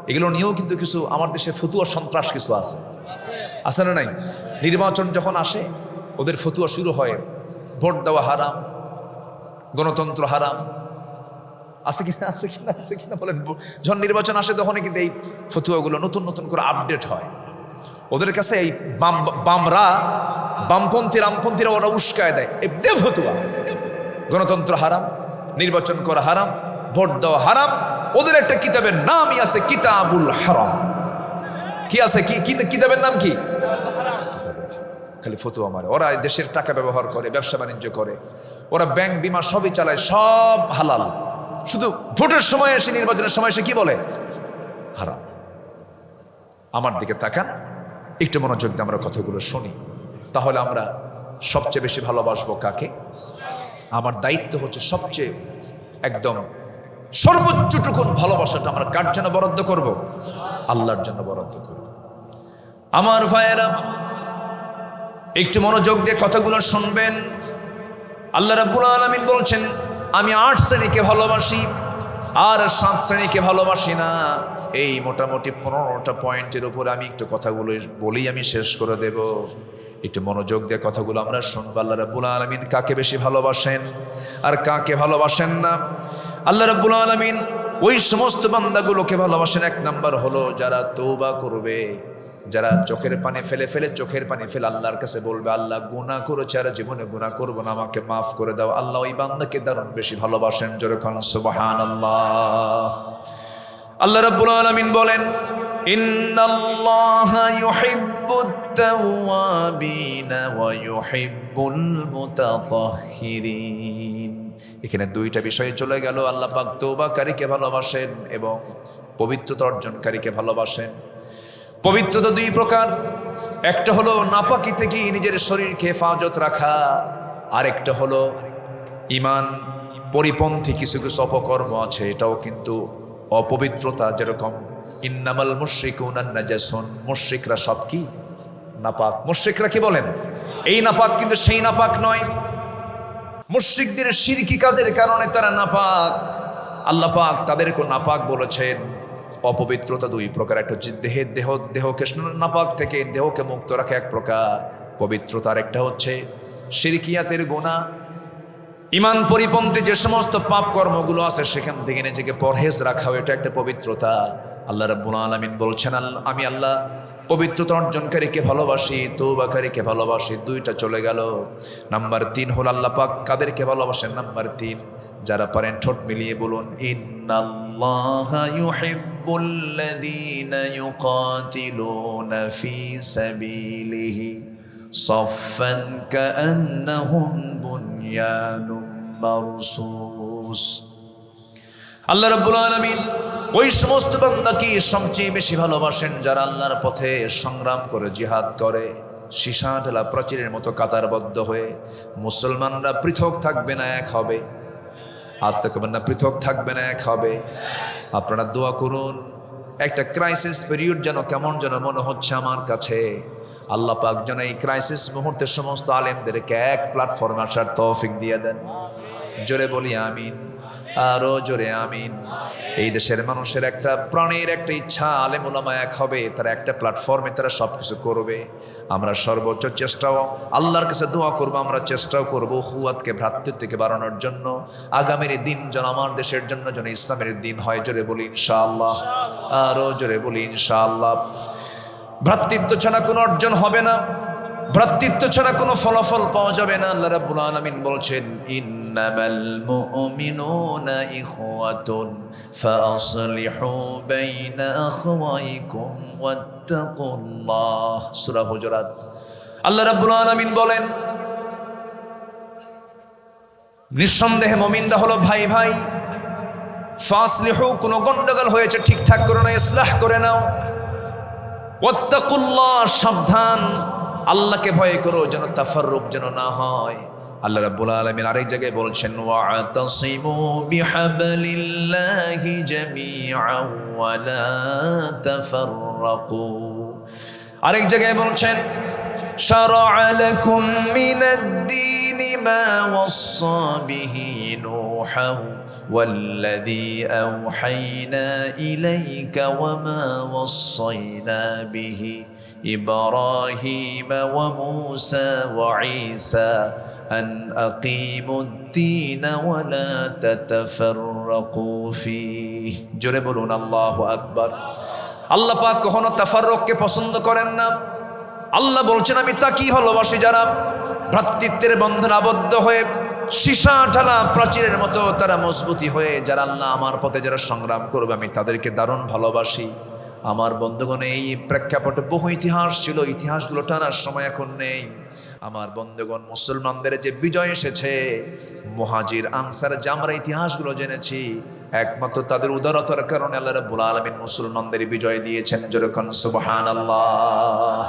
A: এগুলো নিয়েও কিন্তু কিছু আমার দেশে ফতুয়া সন্ত্রাস কিছু আছে, আছে না নাই? নির্বাচন যখন আসে ওদের ফতুয়া শুরু হয়, ভোট দেওয়া হারাম, গণতন্ত্র হারাম, আছে কিনা আছে কিনা আছে কিনা বলেন। যখন নির্বাচন আসে তখনই কিন্তু এই ফতুয়াগুলো নতুন নতুন করে আপডেট হয়। ওদের কাছে এই রামপন্থীরা ওরা উস্কায় দেয়, এই দে ফতুয়া, গণতন্ত্র হারাম, নির্বাচন করা হারাম, ভোট দেওয়া হারাম। ওদের একটা কিতাবের নামই আছে কিতাবুল হারাম। কি আছে? কি কিতাবের নাম কি? খালি ফতুয়া মারে। ওরা দেশের টাকা ব্যবহার করে, ব্যবসা বাণিজ্য করে, ওরা ব্যাংক বিমা সবই চালায়, সব হালাল। শুধু ভোটের সময় এসে, নির্বাচনের সময় এসে কি বলে? হারাম। আমার দিকে তাকান, একটু মনোযোগ দিয়ে আমরা কথাগুলো শুনি, তাহলে আমরা সবচেয়ে বেশি ভালোবাসবো কাকে? আমার দায়িত্ব হচ্ছে সবচেয়ে একদম সর্বোচ্চটুকুন ভালোবাসাটা আমরা কার জন্য বরাদ্দ করব? আল্লাহর জন্য বরাদ্দ করব। আমার ভাইয়েরা, একটু মনোযোগ দিয়ে কথাগুলো শুনবেন। আল্লাহ রাব্বুল আলামিন বলছেন, আমি 8 শ্রেণীকে ভালোবাসি আর 7 শ্রেণীকে ভালোবাসি না। এই মোটামুটি 15টা পয়েন্টের উপর আমি একটু কথাগুলো বলেই আমি শেষ করে দেব। একটু মনোযোগ দিয়ে কথাগুলো আমরা শুনবো। আল্লাহ রাব্বুল আলামিন কাকে বেশি ভালোবাসেন আর কাকে ভালোবাসেন না? আল্লাহ রাব্বুল আলামিন ওই সমস্ত বান্দাগুলোকে ভালোবাসেন, 1 নাম্বার হলো যারা তওবা করবে, যারা চোখের পানি ফেলে আল্লাহর কাছে বলবে, আল্লাহ গুনাহ করেছি আর জীবনে গুনাহ করব না, আমাকে মাফ করে দাও। আল্লাহ ওই বান্দাকে দারুণ বেশি ভালোবাসেন। জোরে কোন সুবহানাল্লাহ। আল্লাহ রাব্বুল আলামিন বলেন, ইন্নাল্লাহা ইউহিব্বুত তাওয়াবিনা ওয়া ইউহিব্বুল মুতাতাহহিরিন। এখানে 2টা বিষয় চলে গেল। আল্লাহ পাক তওবাকারীকে ভালোবাসেন এবং পবিত্রতা অর্জনকারীকে ভালোবাসেন। পবিত্রতা 2 প্রকার, একটা হলো নাপাকি থেকে নিজের শরীরকে হেফাজত রাখা, আরেকটা হলো ঈমান পরিপন্থী কিছু কিছু অপকর্ম আছে, এটাও কিন্তু অপবিত্রতা। যেরকম ইন্নামাল মুশরিকুনা নাজাসুন, মুশরিকরা সব কি? নাপাক। মুশরিকরা কি বলেন? এই নাপাক কিন্তু সেই নাপাক নয়। মুশরিকদের শিরকি কাজের কারণে তারা নাপাক। আল্লাহ পাক তাদেরকে নাপাক বলেছেন। অপবিত্রতা 2 প্রকার, একটা হচ্ছে দেহকে নাপাক থেকে দেহকে মুক্ত রাখা এক প্রকার পবিত্রতার, একটা হচ্ছে শিরকিয়াতের গুনাহ, ঈমান পরিপন্থী যে সমস্ত পাপ কর্মগুলো আছে সেখান থেকে নিজেকে পরহেজ রাখা, এটা একটা পবিত্রতা। আল্লাহ রাব্বুল আলামিন বলছেন, আমি আল্লাহ পবিত্রতা অর্জনকারীকে ভালোবাসি, তওবাকারীকে ভালোবাসি। 2টা চলে গেল। নাম্বার 3 হল আল্লাহ পাক কাদেরকে ভালোবাসেন? নাম্বার 3, যারা পারেন ঠোঁট মিলিয়ে বলুন, ইন্নাল্লাহা ইউহিব্বুল্লাযীনা ইউকাতিলুনা ফী সাবিলিহি সাফফান কাআন্নাহুম বুনয়ানুম মারসুস। আল্লাহ রাব্বুল আলামিন ওই সমস্ত বান্দাকে সবচেয়ে বেশি ভালোবাসেন যারা আল্লাহর পথে সংগ্রাম করে, জিহাদ করে, সীসা ঢালা প্রাচীরের মতো কাতারবদ্ধ হয়ে মুসলমানরা পৃথক থাকবে না, এক হবে। আজ থেকে না পৃথক থাকবে না, এক হবে। আপনারা দোয়া করুন, একটা ক্রাইসিস পিরিয়ড যেন কেমন যেন মনে হচ্ছে আমার কাছে। আল্লাহ পাক যেন এই ক্রাইসিস মুহূর্তে সমস্ত আলেমদেরকে এক প্ল্যাটফর্মে আসার তৌফিক দিয়ে দেন। জোরে বলি আমিন, আরো জোরে আমিন। এই দেশের মানুষের একটা প্রাণের একটা ইচ্ছা, আলেম ওলামা এক হবে, তারা একটা প্ল্যাটফর্মে তারা সব কিছু করবে। আমরা সর্বোচ্চ চেষ্টাও আল্লাহর কাছে দোয়া করবো, আমরা চেষ্টাও করবো হুয়াতকে ভ্রাতৃত্বকে বাড়ানোর জন্য। আগামীর দিন যেন আমার দেশের জন্য যেন ইসলামের দিন হয়। জোরে বলি ইনশাআল্লাহ, আরো জোরে বলি ইনশাআল্লাহ। ভ্রাতৃত্ব ছাড়া কোনো অর্জন হবে না, ভ্রাতৃত্ব ছাড়া কোনো ফলাফল পাওয়া যাবে না। আল্লাহ রাব্বুল আলামিন বলছেন, ইন্নামাল মুমিনুনা ইখওয়াতুন ফাআসলিহু বাইনা আখওয়াইকুম ওয়াত্তাকুল্লাহ। সূরা হুজুরাত। আল্লাহ রাব্বুল আলামিন বলেন, নিঃসন্দেহে মুমিনরা হলো ভাই ভাই। ফাআসলিহু, কোনো গন্ডগোল হয়েছে ঠিকঠাক করে নাও, ইসলাহ করে নাও। ওয়াত্তাকুল্লাহ, সাবধান, আল্লাহকে ভয় করো যেন তাফাররুক যেন না হয়। আল্লাহ রাব্বুল আলামিন আরেক জায়গায় বলছেন, ওয়াতাসিমু বিহাবলিল্লাহি জামিআন ওয়া লা তাফাররাকু। আরেক জায়গায় বলছেন, শারা'a লাকুম মিনাদ-দীনি মা ওয়াসসা বিহি নূহান والذي أوحينا إليك وما وصينا به إبراهيم وموسى وعيسى أن أقيموا الدين ولا تتفرقوا فيه। জোরে বলুন আল্লাহু আকবার। আল্লাহ পাক কখনো তাফাররুককে পছন্দ করেন না। আল্লাহ বলছেন, আমি তাকেই ভালোবাসি যারা ভ্রাতৃত্বের বন্ধনে আবদ্ধ হয়ে সীসা ঢালা প্রাচীরের মতো তারা মজবুতি হয়ে যারা আল্লাহ আমার পথে যারা সংগ্রাম করবে, আমি তাদেরকে দারুণ ভালোবাসি। আমার বন্ধুগণ, এই প্রেক্ষাপটে বহু ইতিহাস ছিল, ইতিহাসগুলো টানার সময় এখন নেই। আমার বন্ধুগণ, মুসলমানদের যে বিজয় এসেছে, মুহাজির আনসার যে আমরা ইতিহাসগুলো জেনেছি, একমাত্র তাদের উদারতার কারণে আল্লাহ রাব্বুল আলামিন মুসলমানদের বিজয় দিয়েছেন। যেরকম সুবহানাল্লাহ।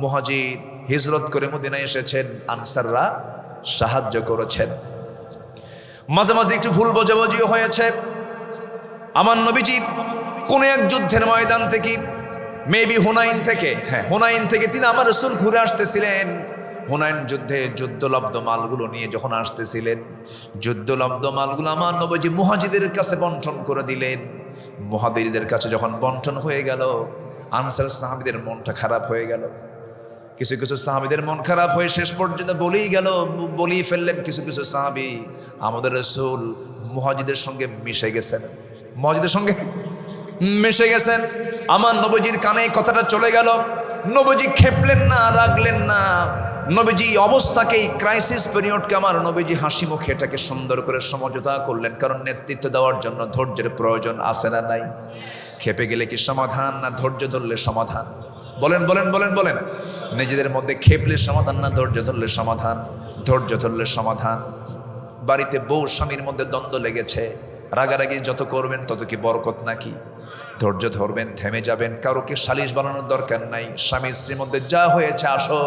A: মুহাজির হিজরত করে মদিনায় এসেছেন, আনসাররা সাহায্য করেছেন। মাঝে মাঝে একটু ভুল বোঝাবুঝিও হয়েছে। আমার নবীজি কোন এক যুদ্ধের ময়দান থেকে, মেবি হুনাইন থেকে, হুনাইন থেকে তিনি আমার রাসূল ঘুরে আসতেছিলেন। হুনাইন যুদ্ধে যুদ্ধলব্ধ মালগুলো নিয়ে যখন আসতেছিলেন, যুদ্ধলব্ধ মালগুলো আমার নবীজি মুহাজিরদের কাছে বন্টন করে দিলেন। মুহাজিরদের কাছে যখন বন্টন হয়ে গেল, আনসার সাহাবীদের মনটা খারাপ হয়ে গেল। কিছু কিছু সাহাবীদের মন খারাপ হয়ে শেষ পর্যন্ত বলেই ফেললেন কিছু কিছু সাহাবী, আমাদের রাসূল মুহাজিরদের সঙ্গে মিশে গেছেন, মুহাজিরদের সঙ্গে মিশে গেছেন। আমার নবীজির কানে কথাটা চলে গেল। নবীজি খেপলেন না, রাগলেন না। নবীজি অবস্থাকেই, ক্রাইসিস পিরিয়ডকে আমার নবীজি হাসি মুখে এটাকে সুন্দর করে সমঝোতা করলেন। কারণ নেতৃত্ব দেওয়ার জন্য ধৈর্যের প্রয়োজন আছে না নাই? খেপে গেলে কি সমাধান, না ধৈর্য ধরলে সমাধান? বলেন বলেন বলেন বলেন। নিজেদের মধ্যে খেপলে সমাধান, না ধৈর্য ধরলে সমাধান? ধৈর্য ধরলে সমাধান। বাড়িতে বউ স্বামীর মধ্যে দ্বন্দ্ব লেগেছে, রাগারাগি যত করবেন তত কি বরকত নাকি? ধৈর্য ধরবেন, থেমে যাবেন। কারোকে সালিশ বানানোর দরকার নাই। স্বামী স্ত্রীর মধ্যে যা হয়েছে, আসো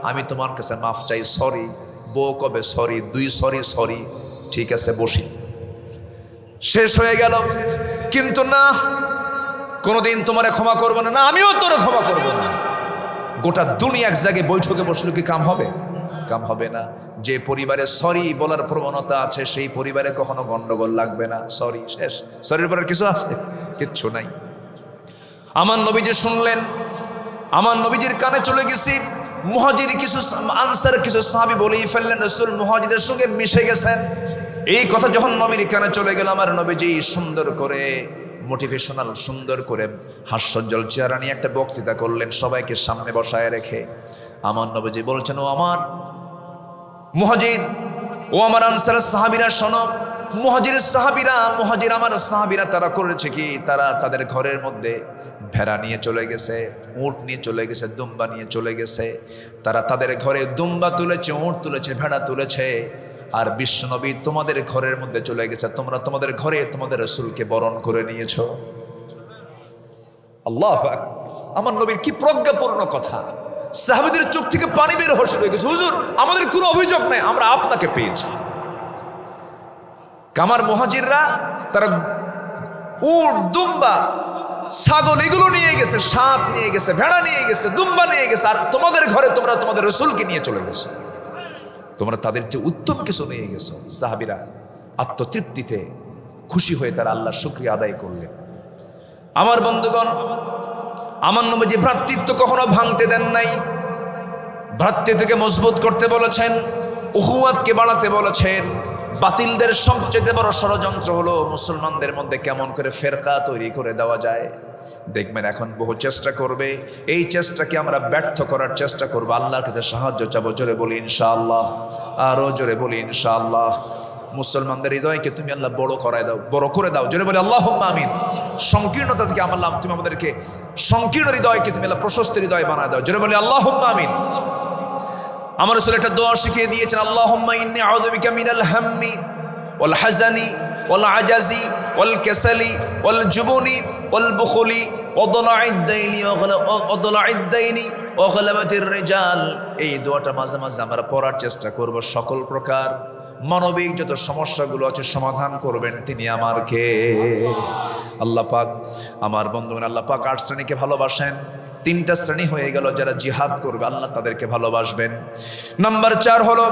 A: আমি তোমার কাছে মাফ চাই, সরি। বউ কবে সরি? 2 সরি। ঠিক আছে, বসি। শেষ হয়ে গেল। কিন্তু না, কোনোদিন তোমারে ক্ষমা করবো না, আমিও তোরে ক্ষমা করবো না। গোটা দুনিয়া এক জায়গায় বৈঠকে বসলে কি কাম হবে? কাম হবে না। যে পরিবারে সরি বলার প্রবণতা আছে, সেই পরিবারে কখনো গন্ডগোল লাগবে না। সরি, শেষ। সরির পরে কিছু আছে? কিচ্ছু নাই। আমার নবীজি শুনলেন, আমার নবীজির কানে চলে গেছি। মুহাজির কিছু আনসার কিছু সাহাবী বলেই ফেললেন, রাসূল মুহাজিরদের সঙ্গে মিশে গেছেন। এই কথা যখন নবীর কানে চলে গেল, আমার নবীজি সুন্দর করে মোটিভেশনাল, সুন্দর করে হাস্যজ্জ্বল চেহারা নিয়ে একটা বক্তৃতা করলেন, সবাইকে সামনে বসায় রেখে। আমার নবীজি বলছেন, ও আমার মুহাজির, ও আমার আনসারের সাহাবীরা শোনো। মুহাজির আমার সাহাবীরা তারা করেছে কি? তারা তাদের ঘরের মধ্যে ভেড়া নিয়ে চলে গেছে, উট নিয়ে চলে গেছে, দুম্বা নিয়ে চলে গেছে। তারা তাদের ঘরে দুম্বা তুলেছে, উট তুলেছে, ভেড়া তুলেছে। আর বিশ্বনবী তোমাদের ঘরের মধ্যে চলে গেছে, তোমরা তোমাদের ঘরে তোমাদের রাসূলকে বরণ করে নিয়েছো। আল্লাহু আকবার। আমার নবীর কি প্রজ্ঞাপূর্ণ কথা! সাহাবীদের চোখ থেকে পানি বের হয়ে গেছে, হুজুর আমাদের কোনো অভিযোগ নাই, আমরা আপনাকে পেয়েছি। কামার মুহাজিররা তারা উট, দুম্বা, ছাগল এগুলো নিয়ে গেছে, সাপ নিয়ে গেছে, ভেড়া নিয়ে গেছে, দুম্বা নিয়ে গেছে, আর তোমাদের ঘরে তোমরা তোমাদের রাসূলকে নিয়ে চলে গেছো, তোমরা তাদের চেয়ে উত্তম কিছু নিয়ে গেছো। সাহাবীরা আত্মতৃপ্তিতে খুশি হয়ে তারা আল্লাহর শুকরিয়া আদায় করলেন। আমার বন্ধুগণ, আমার নবীজি ভ্রাতৃত্ব কখনো ভাঙতে দেন নাই, ভ্রাতৃত্বকে মজবুত করতে বলেছেন, উহুয়াতকে বাড়াতে বলেছেন। বাতিলদের সবচেয়ে বড় ষড়যন্ত্র হলো মুসলমানদের মধ্যে কেমন করে ফেরকা তৈরি করে দেওয়া যায়। দেখবেন এখন বহু চেষ্টা করবে, এই চেষ্টাকে আমরা ব্যর্থ করার চেষ্টা করবো। আল্লাহর কাছে সাহায্য চাবো, জোরে বলি ইনশাআল্লাহ, আরো জোরে বলি ইনশাআল্লাহ। মুসলমানদের হৃদয়কে তুমি আল্লাহ বড় করায় দাও, বড় করে দাও, জোরে বলি আল্লাহুম্মা আমিন। সংকীর্ণতা থেকে আল্লাহ তুমি আমাদেরকে সংকীর্ণ হৃদয়কে তুমি আল্লাহ প্রশস্ত হৃদয় বানায় দাও, জোরে বলি আল্লাহুম্মা আমিন। আমার রাসূল একটা দোয়া শিখিয়ে দিয়েছেন, আল্লাহুম্মা ইন্নী আউযু বিকা মিনাল হাম্মি ওয়াল হাযানি ওয়াল আজাজি ওয়াল কাসালি ওয়াল জুবনি ওয়াল বুখলি ওয়া দালা'id দাইনি ওয়া গলাবাতির রিজাল। এই দোয়াটা মাঝে মাঝে আমরা পড়ার চেষ্টা করব। সকল প্রকার মানবিক যত সমস্যাগুলো আছে সমাধান করবেন তিনি আমার কে? আল্লাহ পাক। আমার বন্ধুগণ, আল্লাহ পাক 8 শ্রেণীকে ভালোবাসেন। 3টা শ্রেণী হয়ে গেল, যারা জিহাদ করবে আল্লাহ তাদেরকে ভালোবাসবেন। নাম্বার 4 হলো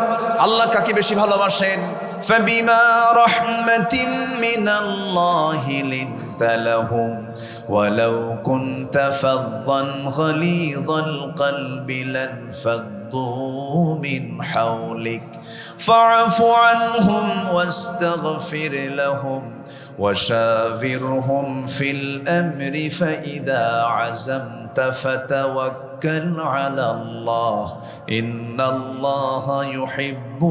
A: আল্লাহ কাকে বেশি ভালোবাসেন? ফাবিমা রাহমাতিন মিনাল্লাহি লিনতা লাহুম ওয়ালাউ কুনতা ফাযযান গালিযাল কলবি লানফাদ্দু মিন হাওলিক ফা'ফু আনহুম ওয়াস্তাগফির লাহুম وشاورهم في الأمر فإذا عزمت فتوكل على الله إن الله يحب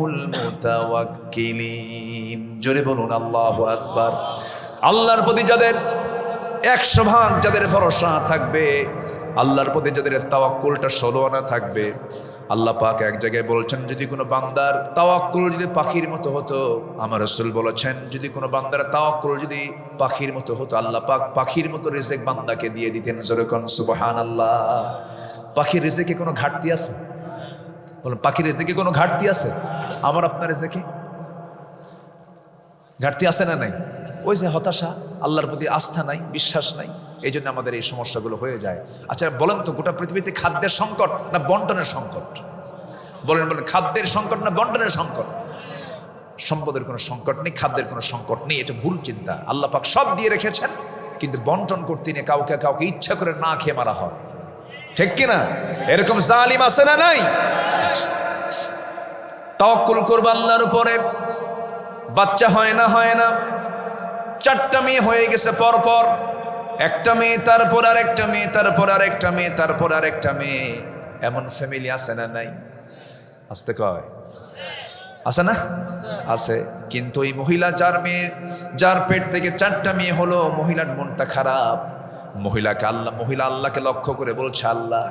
A: المتوكلين। জোরে বলুন আল্লাহু আকবার। আল্লাহর প্রতি যাদের 100% যাদের ভরসা থাকবে, আল্লাহর প্রতি যাদের তাওয়াক্কুলটা 16 আনা থাকবে, আল্লাহ পাক এক জায়গায় বলছেন, যদি কোনো বান্দার তাওয়াক্কুল যদি পাখির মতো হতো, আমার রাসূল বলেছেন যদি কোনো বান্দার তাওয়াক্কুল যদি পাখির মতো হতো, আল্লাহ পাক পাখির মতো রিজিক বান্দাকে দিয়ে দিতেন। জোরে কোন সুবহানাল্লাহ। পাখির রিজিকে কোনো ঘাটতি আছে? বলুন, পাখির রিজিকে কোনো ঘাটতি আছে? আমার আপনার রিজিকে ঘাটতি আছে না নাই? ওই যে হতাশা, আল্লাহর প্রতি আস্থা নাই, বিশ্বাস নাই, এই জন্য আমাদের এই সমস্যাগুলো হয়ে যায়। আচ্ছা বলেন তো, গোটা পৃথিবীতে খাদ্যের সংকট না বন্টনের সংকট? বলেন বলেন, খাদ্যের সংকট না বন্টনের সংকট? সম্পদের কোনো সংকট নেই, খাদ্যের কোনো সংকট নেই, এটা ভুল চিন্তা। আল্লাহ পাক সব দিয়ে রেখেছেন, কিন্তু বন্টন করতে নিয়ে কাউকে কাউকে ইচ্ছা করে না খেয়ে মারা হয়, ঠিক কিনা? এরকম জালিম আছে না নাই? তাওয়াক্কুল করবে আল্লাহর উপরে। বাচ্চা হয় না, হয় না, 4টা মেয়ে হয়ে গেছে পর পর, একটা মেয়ে তারপর আর একটা মেয়ে, তারপর আর একটা মেয়ে, তারপর আর একটা মেয়ে। এমন ফ্যামিলি আছে না নাই? আসতে কয় আছে না? আছে। কিন্তু ওই মহিলা যার পেট থেকে 4টা মেয়ে হলো, মহিলার মনটা খারাপ। মহিলা আল্লাহকে লক্ষ্য করে বলছে, আল্লাহ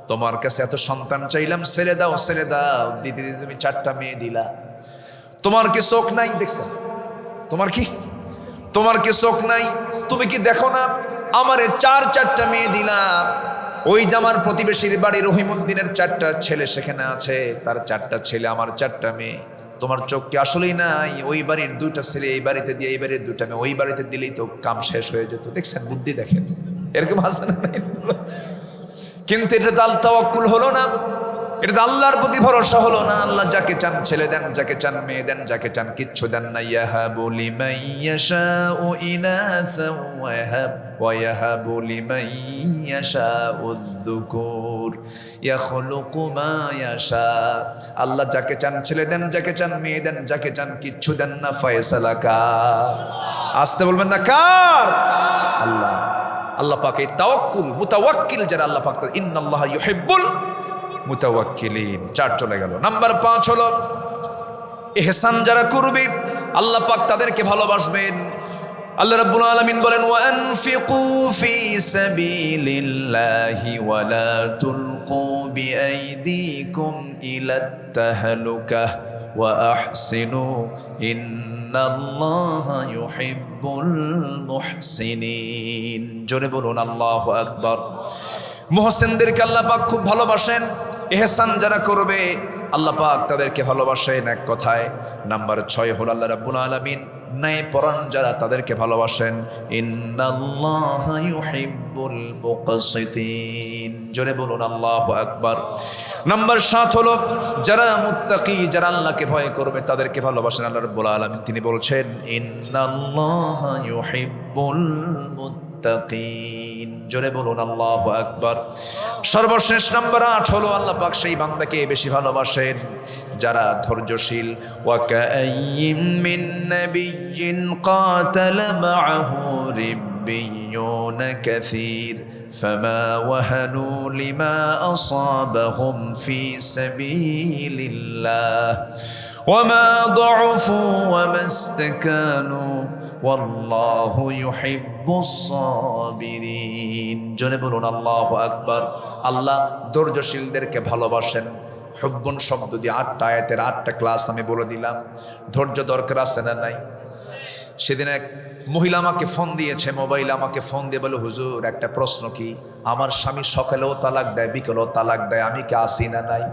A: তোমার কাছে এত সন্তান চাইলাম, ছেড়ে দাও ছেড়ে দাও, দিদি তুমি 4টা মেয়ে দিলা। তোমার কি চোখ নাই? দেখছো? তোমার কি চোখ নাই? তুমি কি দেখো না আমারে 4টা মেয়ে দিলাম? ওই যে আমার প্রতিবেশীর বাড়ি রহিমউদ্দিনের 4টা ছেলে সেখানে আছে, তার 4টা ছেলে, আমার 4টা মেয়ে। তোমার চোখ কি আসলেই নাই? ওই বাড়ির 2টা ছেলে এই বাড়িতে দিয়ে, এই বাড়ির 2টা মেয়ে ওই বাড়িতে দিলেই তো কাম শেষ হয়ে যেত। দেখছেন বুদ্ধি? দেখেন এরকম আছে না? কিন্তু এটা তো তাওয়াক্কুল হলো না, এটা তো আল্লাহর প্রতি ভরসা হলো না। আল্লাহ যাকে চান ছেলে দেন, যাকে চান মেয়ে দেন, যাকে চান কিচ্ছু দেন না। ইয়াহাবু লিমান ইয়াশাউ ইনাসা ওয়া ইয়াহাবু লিমান ইয়াশাউ যুকুর ইয়াখলুকু মা ইয়াশা। আল্লাহ যাকে চান ছেলে দেন, যাকে চান মেয়ে দেন, যাকে চান কিচ্ছু দেন না। ফয়সালা কার? আসতে বলবেন না, কার? আল্লাহ। আল্লাহ পাক এই তাওয়াক্কুল, মুতাওয়াক্কিল যারা, আল্লাহ পাক ইন্নাল্লাহা ইউহিব্বুল মুতাওয়াক্কিলিন। 4 চলে গেল। নাম্বার 5 হলো ইহসান যারা করবে আল্লাহ পাক তাদেরকে ভালোবাসবেন। আল্লাহ রাব্বুল আলামিন বলেন, ওয়া আনফিকু ফি সাবিলিল্লাহি ওয়া লা তুলকু বিআইদিকুম ইলাত তাহলুকাহ ওয়া আহসিনু ইন্নাল্লাহা ইউহিব্বুল মুহসিনিন। জোরে বলুন আল্লাহু আকবার। মুহসিনদেরকে আল্লাহ পাক খুব ভালোবাসেন। ইহসান যারা করবে আল্লাহ পাক তাদেরকে ভালোবাসেন। এক কথায় নাম্বার 6 হলো আল্লাহ রাব্বুল আলামিন ন্যায়পরায়ণ যারা তাদেরকে ভালোবাসেন। ইন্নাল্লাহা ইউহিব্বুল মুকসিতিন, জোরে বলুন আল্লাহু আকবার। নাম্বার 7 হলো যারা মুত্তাকি, যারা আল্লাহকে ভয় করবে তাদেরকে ভালোবাসেন আল্লাহ রাব্বুল আলামিন। তিনি বলছেন ইন্নাল্লাহা ইউহিব্বুল মুত্তাকিন, জোরে বলুন আল্লাহু আকবার। সর্বশেষ নাম্বার 8 হলো আল্লাহ পাক সেই বান্দাকে বেশি ভালোবাসেন যারা ধৈর্যশীল। ওয়া কাআইয়িম মিন নাবিয়্যিন কাতালা মাআহু রিব্বিয়ুন কাসীর ফামা ওয়াহানু লিমা আসাবাহুম ফি সাবিলিল্লাহ ওয়ামা দু'ফু ওয়ামা ইসতাকানু ওয়াল্লাহু ইউহিব্বুস সাবিরিন, জোরে বলুন আল্লাহু আকবার। আল্লাহ ধৈর্যশীলদেরকে ভালোবাসেন। হুব্বুন শব্দ দিয়ে 8টা আয়াতের 8টা ক্লাস আমি বলে দিলাম। ধৈর্য দরকার আছে না নাই? সেদিন এক মহিলা আমাকে ফোন দিয়েছে, মোবাইল আমাকে ফোন দিয়ে বলে, হুজুর একটা প্রশ্ন, কি আমার স্বামী সকালেও তালাক দেয় বিকেলেও তালাক দেয়, আমি কি আসি না নাই?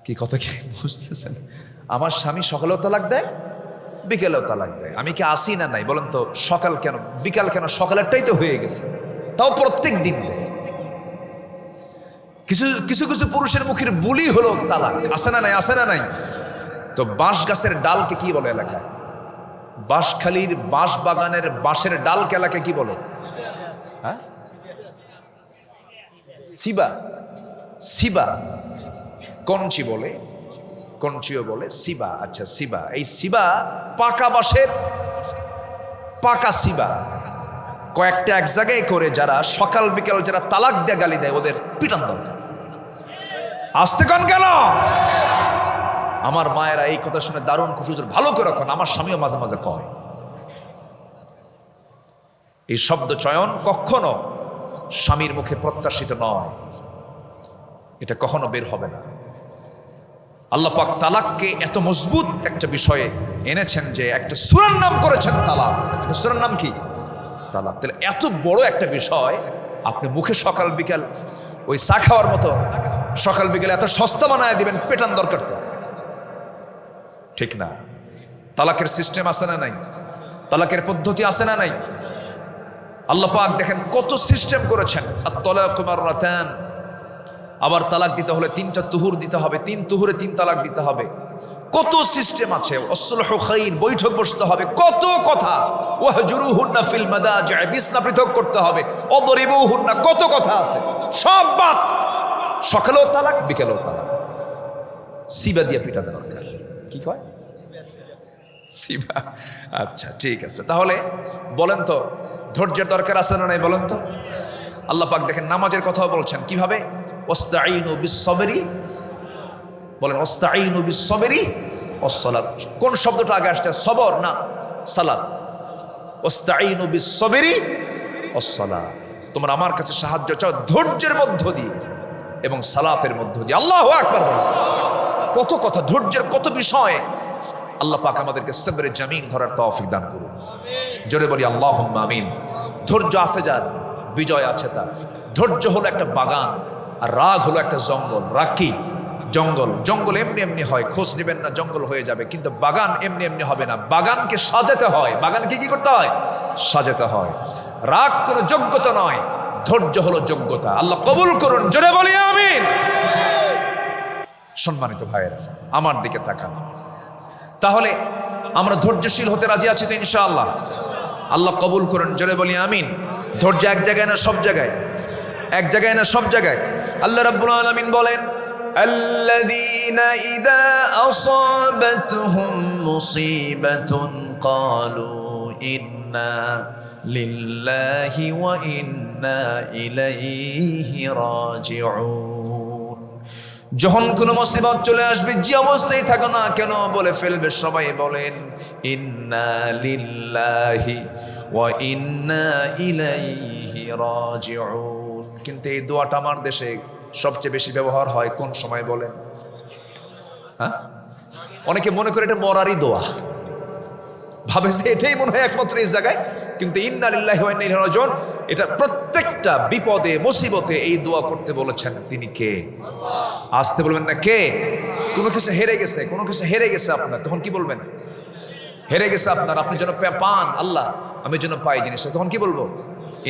A: কি কথা কি বুঝতেছেন? আমার স্বামী সকালেও তালাক দেয় বিকেলেও তালাক দেয়, আমি কি আসি না নাই? বলেন তো সকাল কেন বিকাল কেন? সকালেরটাই তো হয়ে গেছে, তাও প্রত্যেক দিন দেয়। কিছু কিছু কিছু পুরুষের মুখের বুলি হলো তালাক, আসে না নাই? আসে না নাই? তো বাঁশ গাছের ডালকে কি বলে এলাকায়? বাঁশখালীর বাঁশ বাগানের বাঁশের ডালকে এলাকায় কি বলে? হ্যাঁ, সিবা। সিবা কঞ্চি বলে, কঞ্চিও বলে, সিবা। আচ্ছা সিবা, এই সিবা পাকা বাঁশের পাকা সিবা কয়েকটা এক জায়গায় করে যারা সকাল বিকাল যারা তালাক দিয়ে গালি দেয় ওদের পিটান দরকার। আসতে কন গেল? আমার মায়েরা এই কথা শুনে দারুণ খুশি, ভালো করে রাখুন। আমার স্বামীও মাঝে মাঝে কয়, এই শব্দ চয়ন কখনো স্বামীর মুখে প্রত্যাশিত নয়, এটা কখনো বের হবে না। আল্লাহ পাক তালাককে এত মজবুত একটা বিষয়ে এনেছেন যে একটা সূরার নাম করেছেন তালাক। সূরার নাম কি? তালাক। তাহলে এত বড় একটা বিষয় আপনি মুখে সকাল বিকাল ওই চা খাওয়ার মতো সকাল বিকাল এত সস্তা বানায় দিবেন, পেটান দরকার তো, ঠিক না? তালাকের সিস্টেম আছে না নাই? তালাকের পদ্ধতি আছে না নাই? আল্লাহ পাক দেখেন কত সিস্টেম করেছেন। আত-তালাকু মাররাতান, আবার তালাক দিতে হলে 3টা তুহুর দিতে হবে, 3 তুহুরে 3 তালাক দিতে হবে। কত সিস্টেম আছে। ওয়াসলহু খাইর, বৈঠক বসতে হবে, কত কথা। ওয়াহজুরুহুন্না ফিল মাদাজি, বিছনা পৃথক করতে হবে। ওয়াদরিবুহুন্না, কত কথা আছে, সব বাদ। সকালেও তালাক বিকেলেও তালাক, সিবা দিয়ে পিটাতে দরকার। কি কয়? সিবা। আচ্ছা ঠিক আছে, তাহলে বলেন তো ধৈর্যের দরকার আছে না নাই? বলেন তো। আল্লাহ পাক দেখেন নামাজের কথাও বলছেন কিভাবে? ওয়াস্তাঈনু বিস-সাবরি, বলেন ওয়াস্তাঈনু বিস-সাবরি ওয়াস-সালাত। কোন শব্দটা আগে আসছে? সবর না সালাত। ওয়াস্তাঈনু বিস-সাবরি ওয়াস-সালাত, তোমরা আমার কাছে সাহায্য চাও ধৈর্যের মধ্য দিয়ে এবং সালাতের মধ্য দিয়ে। আল্লাহু আকবার। কত কথা, ধৈর্যের কত বিষয়। আল্লাহ পাক আমাদেরকে সবরে জামিন ধরার তৌফিক দান করুন। জোরে বলি আল্লাহুম্মা আমিন। ধৈর্য আছে যার, বিজয় আছে তার। ধৈর্য হলো একটা বাগান, আর রাগ হলো একটা জঙ্গল। রাগ কি? জঙ্গল। জঙ্গল এমনি এমনি হয়, খোঁজ নেবেন না জঙ্গল হয়ে যাবে, কিন্তু বাগান এমনি এমনি হবে না। বাগানকে সাজাতে হয়। বাগানকে কি করতে হয়? সাজাতে হয়। রাগ কোনো যোগ্যতা নয়, ধৈর্য হলো যোগ্যতা। আল্লাহ কবুল করুন। জোরে বলি আমিন। সম্মানিত ভাইয়েরা আমার দিকে তাকান। তাহলে আমরা ধৈর্যশীল হতে রাজি আছি তো ইনশাআল্লাহ? আল্লাহ কবুল করুন। জোরে বলি আমিন। ধৈর্য এক জায়গায় না সব জায়গায়? এক জায়গায় না সব জায়গায়? আল্লাহ রাব্বুল আলামিন বলেন, আল্লাযীনা ইযা আসাবাতহুম মুসিবাতুন ক্বালু ইন্না লিল্লাহি ওয়া ইন্না ইলাইহি রাজিউন। যখন কোনো মুসিবত চলে আসবে, যে অবস্থায় থাকো না কেন, বলে ফেলবে সবাই বলেন ইন্না লিল্লাহি ওয়া ইন্না ইলাইহি রাজিউন। কিন্তু এই দোয়াটা আমার দেশে সবচেয়ে বেশি ব্যবহার হয় কোন সময় বলেন? হ্যাঁ, অনেকে মনে করে এটা মরারই দোয়া। ভাবে যে এটাই মনে হয় একমাত্র এই জায়গায়, কিন্তু ইন্না লিল্লাহি ওয়া ইন্না ইলাইহি রাজিউন এটা প্রত্যেকটা বিপদে মুসিবতে এই দোয়া করতে বলেছেন। তিনি কে? আসতে বলবেন না কে? কোনো কিছু হেরে গেছে, কোনো কিছু হেরে গেছে আপনার, তখন কি বলবেন? হেরে গেছে আপনার, আপনি যেন পান, আল্লাহ আমি যেন পাই জিনিসটা, তখন কি বলবো?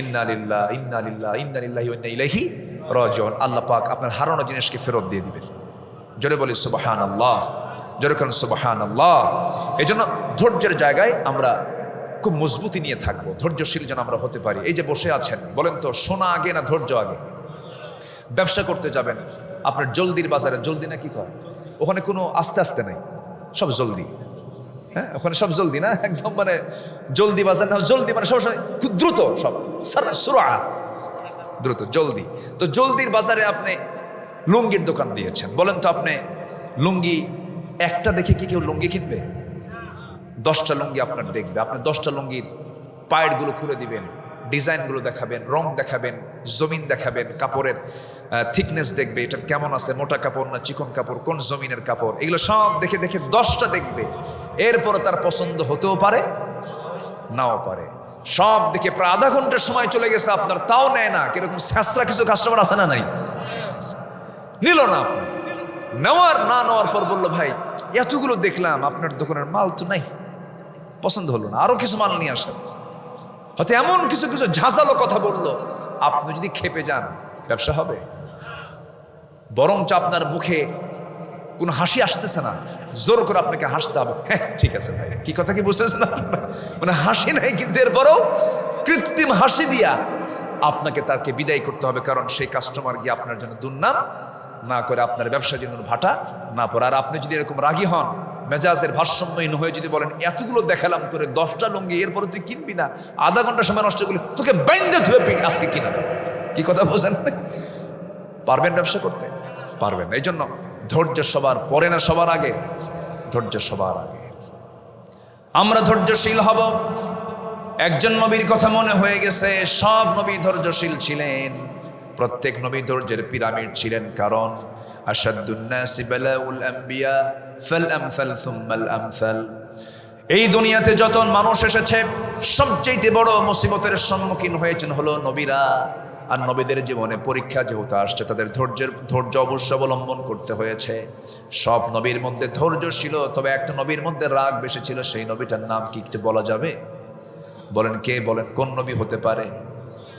A: ইন্না লিল্লাহি ইন্না লিল্লাহি ওয়া ইন্না ইলাইহি রাজিউন। আল্লাহ পাক আপনার হারানো জিনিসকে ফেরত দিয়ে দিবেন। জোরে বলি সুবহানাল্লাহ, জোরে বলেন সুবহানাল্লাহ। এই জন্য ধৈর্যের জায়গায় আমরা খুব মজবুতি নিয়ে থাকবো, ধৈর্যশীল যেন আমরা হতে পারি। এই যে বসে আছেন, বলেন তো সোনা আগে না ধৈর্য আগে? ব্যবসা করতে যাবেন আপনার জলদির বাজারে, জলদি না কি কয়, ওখানে কোনো আস্তে আস্তে নাই, সব জলদি। হ্যাঁ, ওখানে সব জলদি না, একদম মানে জলদি বাজার না, জলদি মানে সবসময় খুব দ্রুত, সব দ্রুত জলদি। তো জলদির বাজারে আপনি লুঙ্গির দোকান দিয়েছেন, বলেন তো আপনি লুঙ্গি একটা দেখে কি কেউ লুঙ্গি কিনবে? 10টা লুঙ্গি আপনার দেখবে, আপনি 10টা লুঙ্গির পায়েরগুলো খুলে দিবেন, ডিজাইনগুলো দেখাবেন, রং দেখাবেন, জমিন দেখাবেন, কাপড়ের থিকনেস দেখবে, এটা কেমন আছে, মোটা কাপড় না চিকন কাপড়, কোন জমিনের কাপড়, এগুলো সব দেখে দেখে 10টা দেখবে। এরপরে তার পছন্দ হতেও পারে নাও পারে। সব দেখে প্রায় আধা ঘন্টার সময় চলে গেছে আপনার, তাও নেয় না। কিরকম স্যাঁচরা কিছু কাস্টমার আছে না? নাই, নিল না। নেওয়ার না নেওয়ার পর বললো, ভাই এতগুলো দেখলাম, আপনার দোকানের মাল তো নাই, পছন্দ হলো না, আরো কিছু মাল নিয়ে আসেন। হয়তো এমন কিছু কিছু ঝাঁঝালো কথা বললো, আপনি যদি খেপে যান ব্যবসা হবে? বরঞ্চ আপনার মুখে কোনো হাসি আসতেছে না, জোর করে আপনাকে হাসতে হবে। হ্যাঁ ঠিক আছে ভাই, কি কথা কি বুঝতেছেন? মানে হাসি নাই, কিন্তু এরপরও কৃত্রিম হাসি দিয়া আপনাকে তাকে বিদায় করতে হবে, কারণ সেই কাস্টমার গিয়ে আপনার জন্য দুর্নাম না করে, আপনার ব্যবসার জন্য ভাটা না পড়ে। আর আপনি যদি এরকম রাগী হন, মেজাজের ভারসাম্যহীন হয়ে যদি বলেন, এতগুলো দেখালাম তোরে 10টা লুঙ্গি, এরপরে তুই কিনবি না, আধা ঘন্টা সময় নষ্ট করলি, তোকে বাইন্দে ধুয়ে আজকে কিনা। কি কথা বোঝেন? পারবেন ব্যবসা করতে? পারবেন না। এই জন্য ধৈর্য সবার পরে না সবার আগে? ধৈর্য সবার আগে। আমরা ধৈর্যশীল হব। একজন নবীর কথা মনে হয়ে গেছে, সব নবী ধৈর্যশীল ছিলেন, প্রত্যেক নবী ধৈর্যের পিরামিড ছিলেন। কারণ আশাদ্দুন নাসি বালাউল আম্বিয়া ফাল আমসাল সুম্মাল আমসাল। এই দুনিয়াতে যত মানুষ এসেছে, সবচেয়ে বড় মুসিবতের সম্মুখীন হয়েছেন হলো নবীরা। আর নবীদের জীবনে পরীক্ষা যেহেতু আসছে, তাদের ধৈর্য অবশ্য অবলম্বন করতে হয়েছে। সব নবীর মধ্যে ধৈর্য ছিল, তবে একটা নবীর মধ্যে রাগ বেশি ছিল। সেই নবীটার নাম কি একটু বলা যাবে? বলেন কে, বলেন কোন নবী হতে পারে?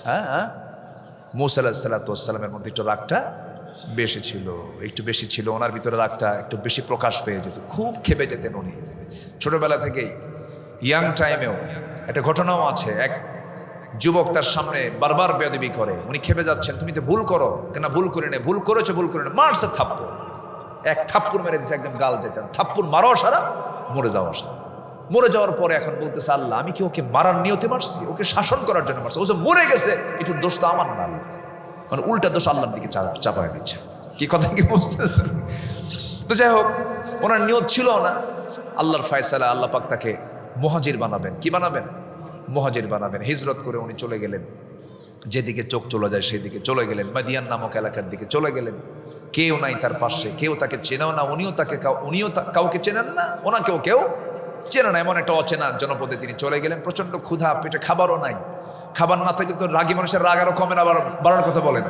A: হ্যাঁ, মূসা আলাইহিস সালামের মধ্যে একটু রাগটা বেশি ছিল, একটু বেশি ছিল, ওনার ভিতরে রাগটা একটু বেশি প্রকাশ পেয়ে যেত, খুব খেপে যেতেন উনি ছোটবেলা থেকেই। ইয়াং টাইমেও একটা ঘটনাও আছে, এক যুবক তার সামনে বারবার বেয়াদবি করে, উনি খেপে যাচ্ছেন, তুমি তো ভুল করো, কেন ভুল করে নে, ভুল করেছো, ভুল করে নে, মারছে থাপ্পড়, এক থাপ্পড় মেরে দিচ্ছে, একদম গাল যেতেন, থাপ্পড় মারো সারা, মরে যাওয়া সারা। মরে যাওয়ার পরে এখন বলতেছে, আল্লাহ আমি কি ওকে মারার নিয়তে মারছি? ওকে শাসন করার জন্য মারছি, ও যে মরে গেছে এটার দোষ তো আমার না, মানে উল্টা দোষ আল্লাহর দিকে চাপায় দিচ্ছে। কি কথা কি বুঝতেছেন? তো যাই হোক, ওনার নিয়ত ছিল না, আল্লাহর ফয়সালা, আল্লাহ পাক তাকে মুহাজির বানাবেন। কি বানাবেন? মুহাজির বানাবেন। হিজরত করে উনি চলে গেলেন, যেদিকে চোখ চলে যায় সেদিকে চলে গেলেন, মাদিয়ান নামক এলাকার দিকে চলে গেলেন। কেউ নাই তার পাশে, কেউ তাকে চেনেও না, উনিও কাউকে চেনেন না, ওনাকেও কেউ চেনে না। এমন একটা অচেনা জনপদে তিনি চলে গেলেন। প্রচন্ড ক্ষুধা, পেটে খাবারও নাই। খাবার না থাকলে তো রাগী মানুষের রাগ আরো কমে না, আবার বাড়ার কথা বলেন,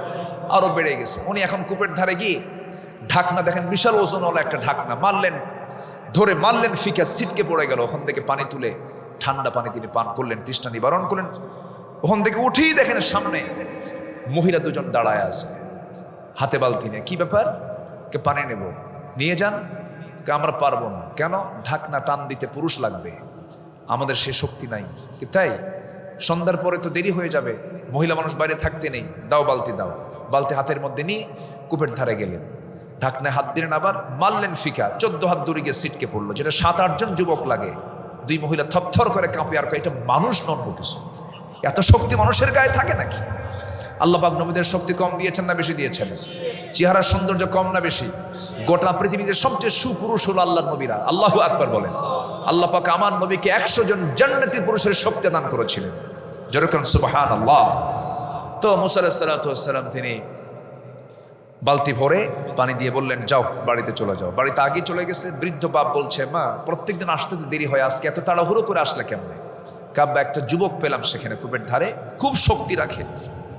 A: আরো বেড়ে গেছে। উনি এখন কূপের ধারে গিয়ে ঢাকনা দেখেন, বিশাল ওজনওয়ালা একটা ঢাকনা, মারলেন ফিকা, ছিটকে পড়ে গেল। ওখান থেকে পানি তুলে ঠান্ডা পানি তিনি পান করলেন, তৃষ্ণা নিবারণ করলেন। ওখান থেকে উঠেই দেখেন সামনে মহিলা দুজন দাঁড়ায় আছে, হাতে বালতি নিয়ে। কি ব্যাপার? কে পানি নেব, নিয়ে যান। আমরা পারবো না। কেন? ঢাকনা টান দিতে পুরুষ লাগবে, আমাদের সে শক্তি নাই। কি তাই? সন্ধ্যার পরে তো দেরি হয়ে যাবে, মহিলা মানুষ বাইরে থাকতে নেই, দাও বালতি দাও। বালতি হাতের মধ্যে নিয়ে কূপের ধারে গেলেন, ঢাকনায় হাত দিলেন, আবার মারলেন ফিকা, 14 হাত দূরে গিয়ে ছিটকে পড়লো, যেটা 7-8 জন যুবক লাগে। দুই মহিলা থরথর করে কাঁপে, আর এটা মানুষ নন্য কিছু, এত শক্তি মানুষের গায়ে থাকে নাকি? আল্লাহ পাক নবীদের শক্তি কম দিয়েছেন না বেশি দিয়েছেন? চেহারার সৌন্দর্য কম না বেশি? গোটা পৃথিবীতে সবচেয়ে সুপুরুষ হলো আল্লাহর নবীরা। আল্লাহু আকবার বলেন। আল্লাহ পাক আমার নবীকে 100 জন জান্নাতি পুরুষের শক্তি দান করেছিলেন, যেরকম সুবহানাল্লাহ। তো মুসা আলাইহিস সালাম তিনি বালতি ভরে পানি দিয়ে বললেন, যাও বাড়িতে চলে যাও। বাড়িতে আগে চলে গেছে। বৃদ্ধ বাপ বলছে, মা প্রত্যেকদিন আসতে তো দেরি হয়, আজকে এত তাড়াহুড়ো করে আসলে কেমনে? কাব্বা, একটা যুবক পেলাম সেখানে কূপের ধারে, খুব শক্তি রাখে,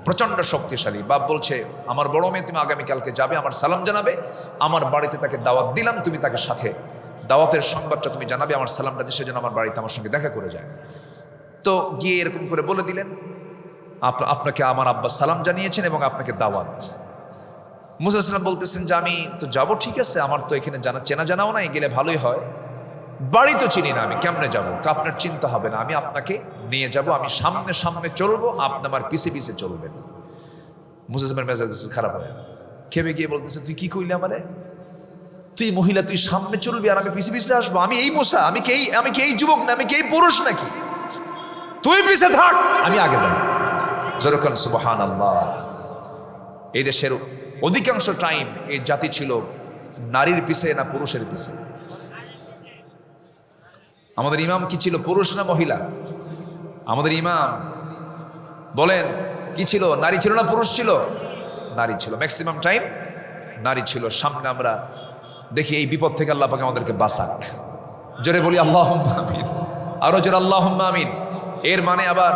A: প্রচণ্ড শক্তিশালী। বাপ বলছে, আমার বড় মেয়ে তুমি আগামীকালকে যাবে, আমার সালাম জানাবে, আমার বাড়িতে তাকে দাওয়াত দিলাম, তুমি তাকে সাথে দাওয়াতের সংবাদটা তুমি জানাবে, আমার সালামটা দিয়ে সে যেন আমার বাড়িতে আমার সঙ্গে দেখা করে যায়। তো গিয়ে এরকম করে বলে দিলেন, আপনাকে আমার আব্বা সালাম জানিয়েছেন এবং আপনাকে দাওয়াত। মুসা সাল্লাম বলতেছেন যে আমি তো যাবো, ঠিক আছে, আমার তো এখানে চেনা জানাও নাই, গেলে ভালোই হয়, বাড়ি তো চিনি না, আমি কেমনে যাবো? আপনার চিন্তা হবে না, আমি আপনাকে নিয়ে যাব, আমি সামনে সামনে চলবো, আপনি আমার পিছে পিছে চলবেন। মুসা সাল্লামের মেজাজ খারাপ হয়, খেপে গিয়ে বলতেছে, তুই কি কইলি আমারে? তুই মহিলা, তুই সামনে চলবি আর আমি পিছে পিছে আসবো? আমি এই মুসা, আমি কি এই যুবক না, আমি কি এই পুরুষ নাকি? তুই পিছে থাক, আমি আগে যাই। যখন সুবহানাল্লাহ। এই দেশের অধিকাংশ টাইম এই জাতি ছিল নারীর পিছে না পুরুষের পিছে? আমাদের ইমাম কি ছিল, পুরুষ না মহিলা? আমাদের ইমাম বলেন কি ছিল, নারী ছিল না পুরুষ ছিল? নারী ছিল, ম্যাক্সিমাম টাইম নারী ছিল। সামনে আমরা দেখি এই বিপদ থেকে আল্লাহ পাক আমাদেরকে বাঁচাক। জোরে বলি আল্লাহুম্মা আমিন, আরো জোরে আল্লাহুম্মা আমিন। এর মানে আবার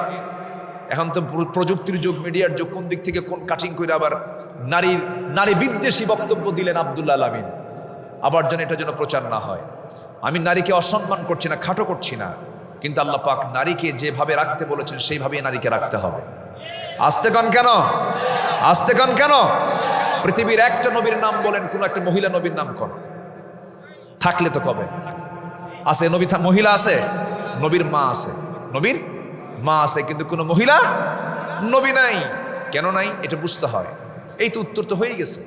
A: এখন তো প্রযুক্তির যুগ, মিডিয়ার যুগ, কোন দিক থেকে কোন কাটিং করে আবার নারী বিদ্বেষী বক্তব্য দিলেন আব্দুল্লাহ আল আমিন। আবার যেন এটা যেন প্রচার না হয়। আমি নারীকে অসম্মান করছি না, খাটো করছি না, কিন্তু আল্লাহ পাক নারীকে যেভাবে রাখতে বলেছেন সেইভাবেই নারীকে রাখতে হবে। আস্তে কন কেন, আস্তে কন কেন? পৃথিবীর একটা নবীর নাম বলেন, কোন একটা মহিলা নবীর নাম কোন থাকলে তো কবে আছে? নবী মহিলা আছে? নবীর মা আছে, নবীর মা আছে, কিন্তু কোনো মহিলা নবী নাই। কেন নাই এটা বুঝতে হয়। এই তো উত্তর তো হয়ে গেছে।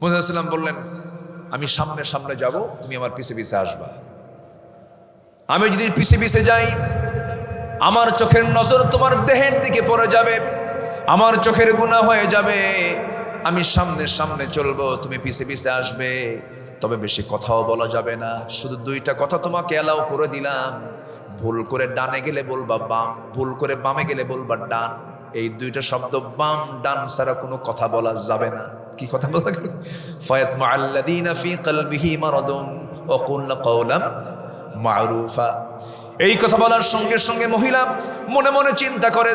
A: মুসা সাল্লাম বললেন, আমি সামনে সামনে যাব, তুমি আমার পিছে পিছে আসবা। আমি যদি পিছে পিছে যাই, আমার চোখের নজর তোমার দেহের দিকে পড়ে যাবে, আমার চোখের গুনাহ হয়ে যাবে। আমি সামনে সামনে চলবো, তুমি পিছে পিছে আসবে। তবে বেশি কথাও বলা যাবে না, শুধু দুইটা কথা তোমাকে অ্যালাউ করে দিলাম। ভুল করে ডানে গেলে বলবা বাম, ভুল করে বামে গেলে বলবা ডান। এই দুইটা শব্দ বাম ডান ছাড়া কোনো কথা বলা যাবে না। কি কথা বলা গেল? ফায়াতমা আল্লাযীনা ফী কলবিহি মারাদুন ওয়া কুলনা কাওলাম মা'রুফা। এই কথা বলার সঙ্গে সঙ্গে মহিলা মনে মনে চিন্তা করে,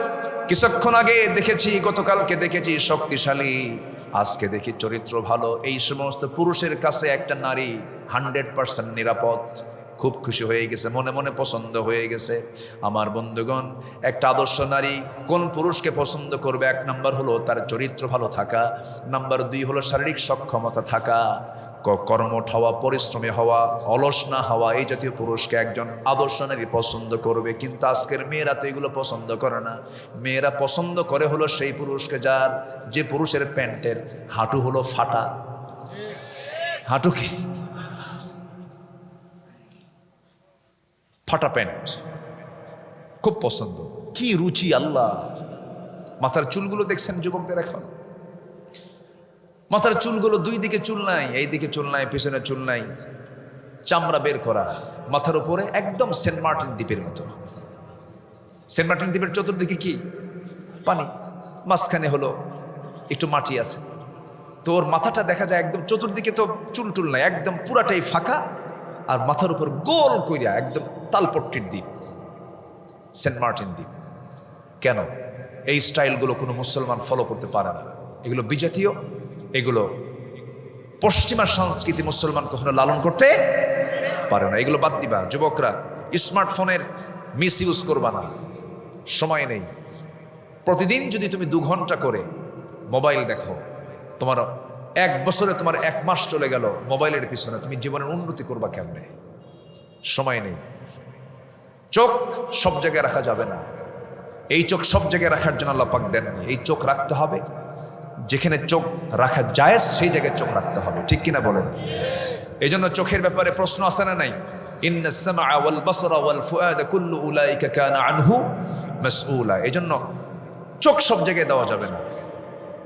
A: কিছুক্ষণ আগে দেখেছি, গতকালকে দেখেছি শক্তিশালী, আজকে দেখি চরিত্র ভালো। এই সমস্ত পুরুষের কাছে একটা নারী 100% নিরাপদ। খুব খুশি হয়ে গেছে, মনে মনে পছন্দ হয়ে গেছে। আমার বন্ধুগণ, একটা আদর্শ নারী কোন পুরুষকে পছন্দ করবে? 1 নাম্বার হলো তার চরিত্র ভালো থাকা, নাম্বার 2 হলো শারীরিক সক্ষমতা থাকা, কর্মঠ হওয়া, পরিশ্রমী হওয়া, অলস না হওয়া। এই জাতীয় পুরুষকে একজন আদর্শ নারী পছন্দ করবে। কিন্তু আজকের মেয়েরা তো এগুলো পছন্দ করে না। মেয়েরা পছন্দ করে হলো সেই পুরুষকে যে পুরুষের প্যান্টের হাঁটু হলো ফাটা। হাঁটু কি ফাটা প্যান্ট খুব পছন্দ। কি রুচি আল্লাহ! মাথার চুলগুলো দেখছেন যুবকদের, এখন মাথার চুলগুলো 2 দিকে চুল নাই, এই দিকে চুল নাই, পেছনে চুল নাই, চামড়া বের করা, মাথার উপরে একদম সেন্ট মার্টিন দ্বীপের মতো। সেন্ট মার্টিন দ্বীপের চতুর্দিকে কি পানি, মাঝখানে হলো একটু মাটি আছে। তোর মাথাটা দেখা যায় একদম চতুর্দিকে তো চুল টুল নাই, একদম পুরাটাই ফাঁকা, আর মাথার উপর গোল কইরা একদম তালপট্টির দ্বীপ, সেন্ট মার্টিন দ্বীপ। কেন? এই স্টাইলগুলো কোনো মুসলমান ফলো করতে পারে না। এগুলো বিজাতীয়, এগুলো পশ্চিমা সংস্কৃতি মুসলমান কখনো লালন করতে পারে না। এগুলো বাদ দিবা। যুবকরা, স্মার্টফোনের মিস ইউজ করবা না, সময় নেই। প্রতিদিন যদি তুমি 2 ঘন্টা করে মোবাইল দেখো, তোমার 1 বছরে তোমার 1 মাস চলে গেল মোবাইলের পিছনে, তুমি জীবনের উন্নতি করবা কেমনে? সময় নেই। চোখ সব জায়গায় রাখা যাবে না। এই চোখ সব জায়গায় রাখার জন্য আল্লাহ পাক দেননি। এই চোখ রাখতে হবে যেখানে চোখ রাখা জায়েজ, সেই জায়গায় চোখ রাখতে হবে। ঠিক কিনা বলেন? এই জন্য চোখের ব্যাপারে প্রশ্ন আসে না নাই? ইন্নাস সামআ ওয়াল বাসরা ওয়াল ফুআদা কুল্লু উলাইকা কানা আনহু মাসউলা। এই জন্য চোখ সব জায়গায় দেওয়া যাবে না।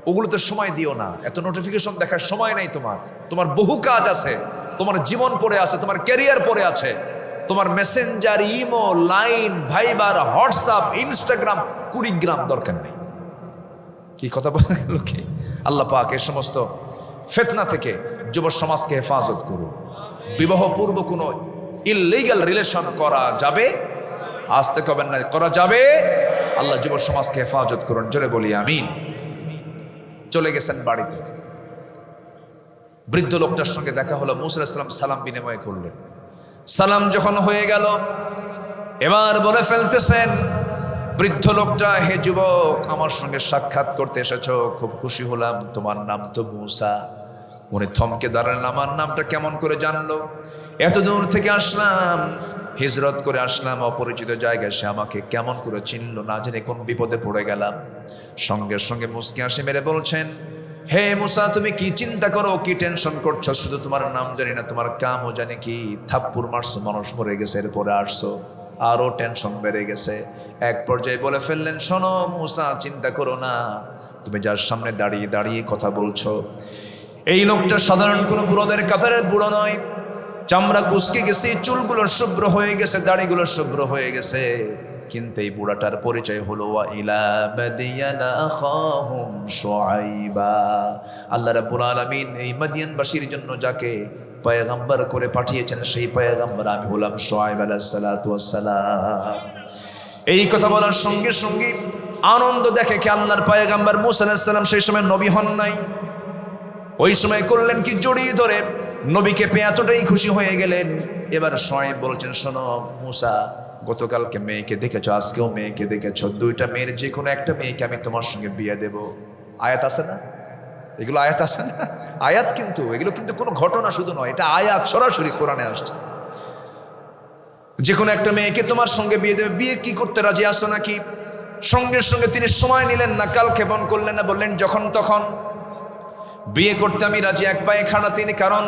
A: ওগুলোতে সময় দিও না। এত নোটিফিকেশন দেখার সময় নাই তোমার। তোমার বহু কাজ আছে, তোমার জীবন পড়ে আছে, তোমার ক্যারিয়ার পড়ে আছে। তোমার Messenger, imo, Line, Viber, WhatsApp, Instagram, Kurigram দরকার নেই। কি কথা বলা গেল? কি আল্লাহ পাক এই সমস্ত ফিতনা থেকে যুব সমাজকে হেফাজত করুন। বিবাহ পূর্ব কোনো ইললিগাল রিলেশন করা যাবে, আসতে কবেন না, করা যাবে। আল্লাহ যুব সমাজকে হেফাজত করুন, জোরে বলি আমিন। চলে গেছেন বাড়িতে, বৃদ্ধ লোকটার সঙ্গে দেখা হলো। মুসা আলাইহিস সালাম সালাম বিনিময় করলেন। সালাম যখন হয়ে গেল, এবার বলে ফেলতেছেন বৃদ্ধ লোকটা, হে যুবক, আমার সঙ্গে সাক্ষাৎ করতে এসেছো, খুব খুশি হলাম। তোমার নাম তো মুসা। উনি থমকে দাঁড়ালেন, আমার নামটা কেমন করে জানলো? এত দূর থেকে আসলাম, হিজরত করে আসলাম অপরিচিত জায়গায়, সে আমাকে কেমন করে চিনলো, না জেনে কোন বিপদে পড়ে গেলাম। সঙ্গে সঙ্গে মুস্কি হাসি মেরে বলছেন, হে মুসা, তুমি কি চিন্তা করো, কি টেনশন করছো? শুধু তোমার নাম জানি না, তোমার কামও জানি কি। থাপ্পুর মারছো, মানুষ মরে গেছে, এরপরে আসছো, আরো টেনশন বেড়ে গেছে। এক পর্যায়ে বলে ফেললেন, শোনো মুসা, চিন্তা করো না, তুমি যার সামনে দাঁড়িয়ে দাঁড়িয়ে কথা বলছো, এই লোকটা সাধারণ কোনো বুড়োদের কাতারের বুড়ো নয়। চামড়া কুচকে গেছে, চুলগুলো শুভ্র হয়ে গেছে, দাড়িগুলো শুভ্র হয়ে গেছে, কিন্তু এই বুড়াটার পরিচয় হলো ওয়া ইলা মাদিয়ানা আখাহুম শুআইবা। আল্লাহ রাব্বুল আলামিন এই মাদিয়ানবাসীর জন্য যাকে পয়গম্বর করে পাঠিয়েছেন, সেই পয়গম্বর আমি হলাম শুআইব আলাইহিস সালাতু ওয়াস সালাম। এই কথা বলার সঙ্গে সঙ্গে আনন্দ দেখে কি আল্লাহর পয়গম্বর মুসা আলাইহিস সালাম সেই সময় নবী হন নাই। ওই সময় করলেন কি, জড়িয়ে ধরে নবীকে পেয়ে এতটাই খুশি হয়ে গেলেন। এবার শুআইব বলছেন, শোনো মুসা, গতকালকে মেয়েকে দেখেছো, আজকেও মেয়েকে দেখেছো, দুইটা মেয়ের যে কোনো একটা মেয়েকে আমি তোমার সঙ্গে বিয়ে দেব। আয়াত আছে না এগুলো? আয়াত আছে না? আয়াত, কিন্তু এগুলো কিন্তু কোনো ঘটনা শুধু নয়, এটা আয়াত, সরাসরি কোরআনে আসছে। যে কোনো একটা মেয়েকে তোমার সঙ্গে বিয়ে দেবে। বিয়ে কি করতে রাজি আছো নাকি? সঙ্গে সঙ্গে তিনি সময় নিলেন না, কালক্ষেপণ করলেন না, বললেন যখন তখন বিয়ে করতে আমি রাজি, এক পায়ে খাড়া তিনি। কারণ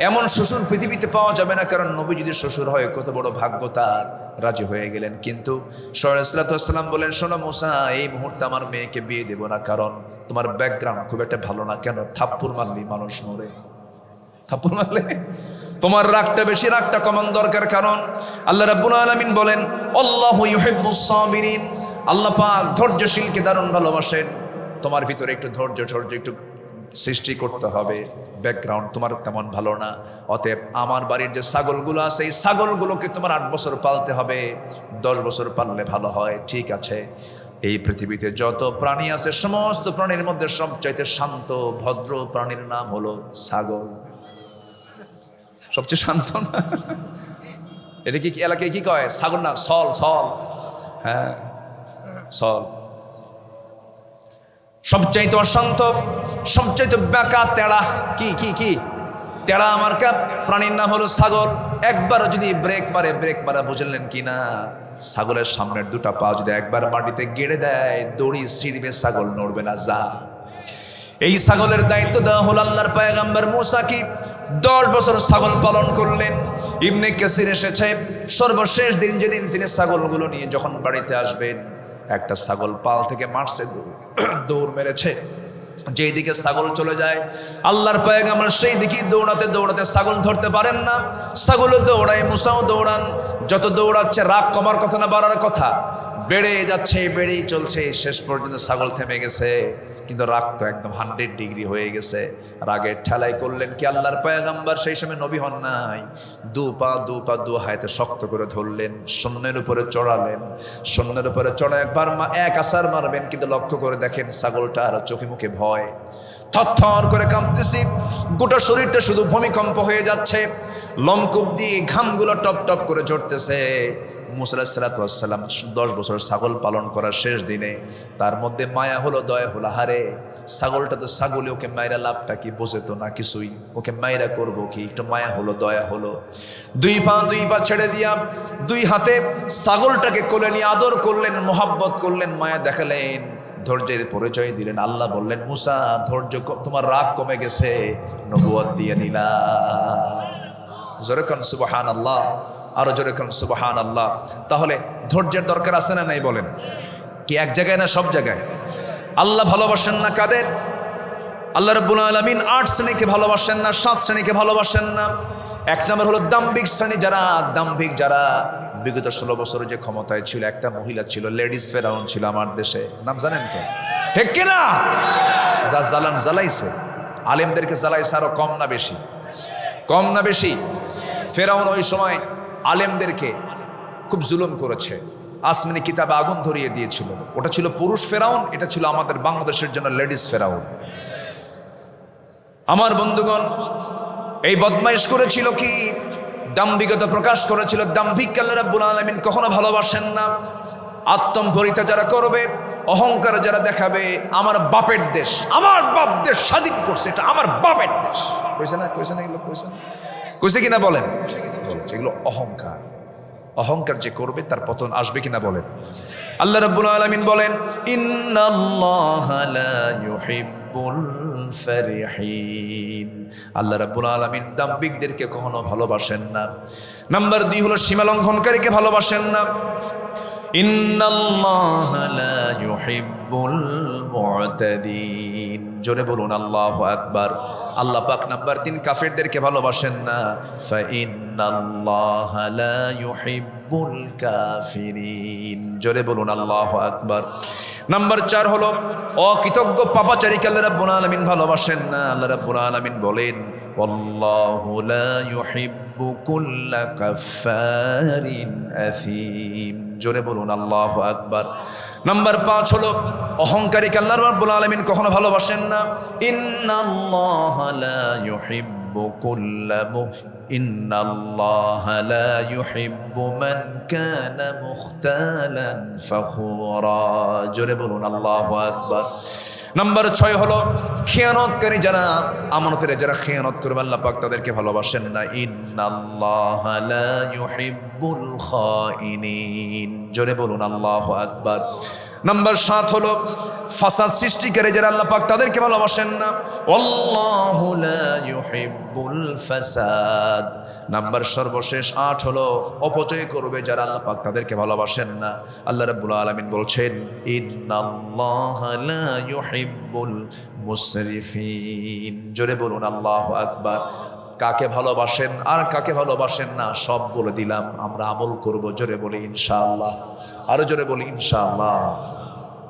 A: এমন শ্বশুর পৃথিবীতে পাওয়া যাবে না, কারণ নবী যদি শ্বশুর হয় কত বড় ভাগ্য তার। রাজি হয়ে গেলেন, কিন্তু সাল্লাল্লাহু বলেন, শোনো মুসা, এই মুহূর্তে আমার মেয়েকে বিয়ে দেব না, কারণ তোমার ব্যাকগ্রাউন্ড খুব একটা ভালো না। কেন? থাপ্পড় মারলি মানুষ মরে, থাপ্পড় মারলে তোমার রাগটা বেশি, রাগটা কমান দরকার। কারণ আল্লাহ রাব্বুল আলামিন বলেন, আল্লাহু ইউহিব্বুস সাবিরিন, আল্লাহ পাক ধৈর্যশীলকে দারুণ ভালোবাসেন। তোমার ভিতরে একটু ধৈর্য একটু সৃষ্টি করতে হবে। ব্যাকগ্রাউন্ড তোমার তেমন ভালো না, অতএব আমার বাড়ির যে ছাগলগুলো আছে, এই ছাগলগুলোকে তোমার 8 বছর পালতে হবে, 10 বছর পাললে ভালো হয়। ঠিক আছে, এই পৃথিবীতে যত প্রাণী আছে, সমস্ত প্রাণীর মধ্যে সবচাইতে শান্ত ভদ্র প্রাণীর নাম হলো ছাগল। সবচেয়ে শান্ত না? এটা কি এলাকায় কি কয়? ছাগল না, সল। হ্যাঁ, সল। সবচাইতে অশান্ত, সবচাইতে বেকা তেড়া, কি তেড়া মার্কা প্রাণীর নাম হলো ছাগল। একবার যদি ব্রেক মারা, বুঝলেন কি না? ছাগলের সামনের দুটা পা যদি একবার মাটিতে গেড়ে দেয়, দড়ি ছিঁড়বে, ছাগল নড়বে না। যা, এই ছাগলের দায়িত্ব দেওয়া হলো আল্লাহর পয়গম্বর মুসা। কি 10 বছর ছাগল পালন করলেন। ইবনে কাসির এসেছে, সর্বশেষ দিন যেদিন তিনি ছাগলগুলো নিয়ে যখন বাড়িতে আসবেন, একটা ছাগল পাল থেকে মারছে, দৌড় মেরেছে। যেই দিকে ছাগল চলে যায়, আল্লাহর পয়গম্বর সেই দিকে দৌড়াতে দৌড়াতে ছাগল ধরতে পারেন না। ছাগলও দৌড়ায়, মুসাও দৌড়ান। যত দৌড়াচ্ছে, রাগ কমার কথা না বাড়ার কথা, বেড়ে যাচ্ছে, বেড়েই চলছে। শেষ পর্যন্ত ছাগল থেমে গেছে, কিন্তু রাগ তো একদম 100 ডিগ্রি হয়ে গেছে। রাগের ঠেলাই করলেন কি, আল্লাহর পয়গম্বর সেই সময় নবী হন নাই, দু পা হাতে শক্ত করে ধরলেন, শূন্যের উপরে চড়ালেন। শূন্যের উপরে চড়া একবার এক আছাড় মারবেন, কিন্তু লক্ষ্য করে দেখেন ছাগলটা আর চোখে মুখে ভয়, থরথর করে কাঁপতেছি, গোটা শরীরটা শুধু ভূমিকম্প হয়ে যাচ্ছে, লোমকূপ দিয়ে ঘামগুলো টপ টপ করে ঝরতেছে। মুসা আলাইহিস সালাতু ওয়াস সালাম 10 বছর ছাগল পালন করার শেষ দিনে তার মধ্যে মায়া হলো, দয়া হলো। হারে, ছাগলটা তো ছাগলে, ওকে মায়েরা লাভটা কি? বোঝে তো না কিছুই, ওকে মায়েরা করবো কি? একটু মায়া হলো, দয়া হলো। দুই পা ছেড়ে দিয়া 2 হাতে ছাগলটাকে কোলে নিয়ে আদর করলেন, মোহাব্বত করলেন, মায়া দেখালেন, ধৈর্যের পরিচয় দিলেন। আল্লাহ বললেন, মুসা, ধৈর্য, তোমার রাগ কমে গেছে, নবুয়ত দিয়ে দিলাম। জোরে কোন সুবহানাল্লাহ, আরো জোরে কোন সুবহানাল্লাহ। তাহলে ধৈর্যের দরকার আছে না নাই? বলেন, কি এক জায়গায় না সব জায়গায়? আল্লাহ ভালোবাসেন না কাদের? আল্লাহ রাব্বুল আলামিন 8 শ্রেণীকে ভালোবাসেন না, 7 শ্রেণীকে ভালোবাসেন না। 1 নম্বর হলো দাম্ভিক শ্রেণী, যারা বিগত 16 বছরে যে ক্ষমতায় ছিল একটা মহিলা ছিল, লেডিস ফেরাউন ছিল আমার দেশে, নাম জানেন তো? ঠিক কিনা? যা জ্বালাইছে আলেমদেরকে, জ্বালাইছে আরো কম না বেশি? কম না বেশি? ফেরাউন ওই সময় আলেমদেরকে খুব জুলুম করেছে, আসমানি কিতাবে আগুন ধরিয়ে দিয়েছিল। ওটা ছিল পুরুষ ফেরাউন, এটা ছিল আমাদের বাংলাদেশের জন্য লেডিস ফেরাউন। আমার বন্ধুগণ, এই বদমাইশ করেছিল কি? দাম্ভিকতা প্রকাশ করেছিল। দাম্ভিক আল্লাহ রাব্বুল আলামিন কখনো ভালোবাসেন না। আত্মম্ভরিতা যারা করবে, অহংকার যারা দেখাবে, আমার বাপের দেশ, আমার বাপ দেশ স্বাধীন করছে, এটা আমার বাপের দেশ, কইছে না? কইছে না? এগুলো কইছে না? কইছে কিনা বলেন? বলছে এগুলো অহংকার। অহংকার যে করবে তার পতন আসবে কিনা বলেন? আল্লাহ রাব্বুল আলামিন বলেন, ইন্নাল্লাহা লা ইউহিব্বুল ফারিহিন। আল্লাহ রাব্বুল আলামিন দাম্ভিকদেরকে কখনো ভালোবাসেন না। নাম্বার 2 হলো সীমালঙ্ঘনকারীকে ভালোবাসেন না। ইন্নাল্লাহা লা ইউহিব্বুল মু'তাদিন। জোরে বলুন আল্লাহু আকবার। আল্লাহ পাক নাম্বার 3 কাফেরদেরকে ভালোবাসেন না। ফা ইন্নাল্লাহা লা ইউহিব্বুল কাফিরিন। জোরে বলুন আল্লাহু আকবার। নাম্বার 4 হলো অকৃতজ্ঞ পাপাচারীকে আল্লাহ রাব্বুল আলামিন ভালোবাসেন না। আল্লাহ রাব্বুল আলামিন বলেন, ওয়াল্লাহু লা ইউহিব্বু কুল্লা কাফফারিন আথীম। জোরে বলুন আল্লাহু আকবার। নাম্বার 5 হলো অহংকারীকে আল্লাহ রাব্বুল আলামিন কখনো ভালোবাসেন না। ইন্নাল্লাহা লা ইউহিব্বু কুল্লা ইন্নাল্লাহা লা ইউহিব্বু মান কানা মুখতালান ফখুরা। জোরে বলুন আল্লাহু আকবার। নাম্বার 6 হলো খেয়ানতকারী যারা, আমানতের যারা খেয়ানত করবে, আল্লাহ পাক তাদেরকে ভালোবাসেন না। ইন্নাল্লাহা লা ইউহিব্বুল খাইনিন। জোরে বলুন আল্লাহু আকবার। নাম্বার 7 হলো ফাসাদ সৃষ্টিকারী যারা, আল্লাহ পাক তাদেরকে ভালোবাসেন না। আল্লাহু লা ইউহিব্বুল ফাসাদ। নাম্বার সর্বশেষ 8 হলো অপচয় করবে যারা, আল্লাহ পাক তাদেরকে ভালোবাসেন না। আল্লাহ রাব্বুল আলামিন বলছেন, ইন্নাল্লাহা লা ইউহিব্বুল মুসরিফিন। জোরে বলুন আল্লাহু আকবার। কাকে ভালোবাসেন আর কাকে ভালোবাসেন না সব বলে দিলাম, আমরা আমল করব। জোরে বলি ইনশাআল্লাহ। আরো জোরে বলি ইনশাআল্লাহ।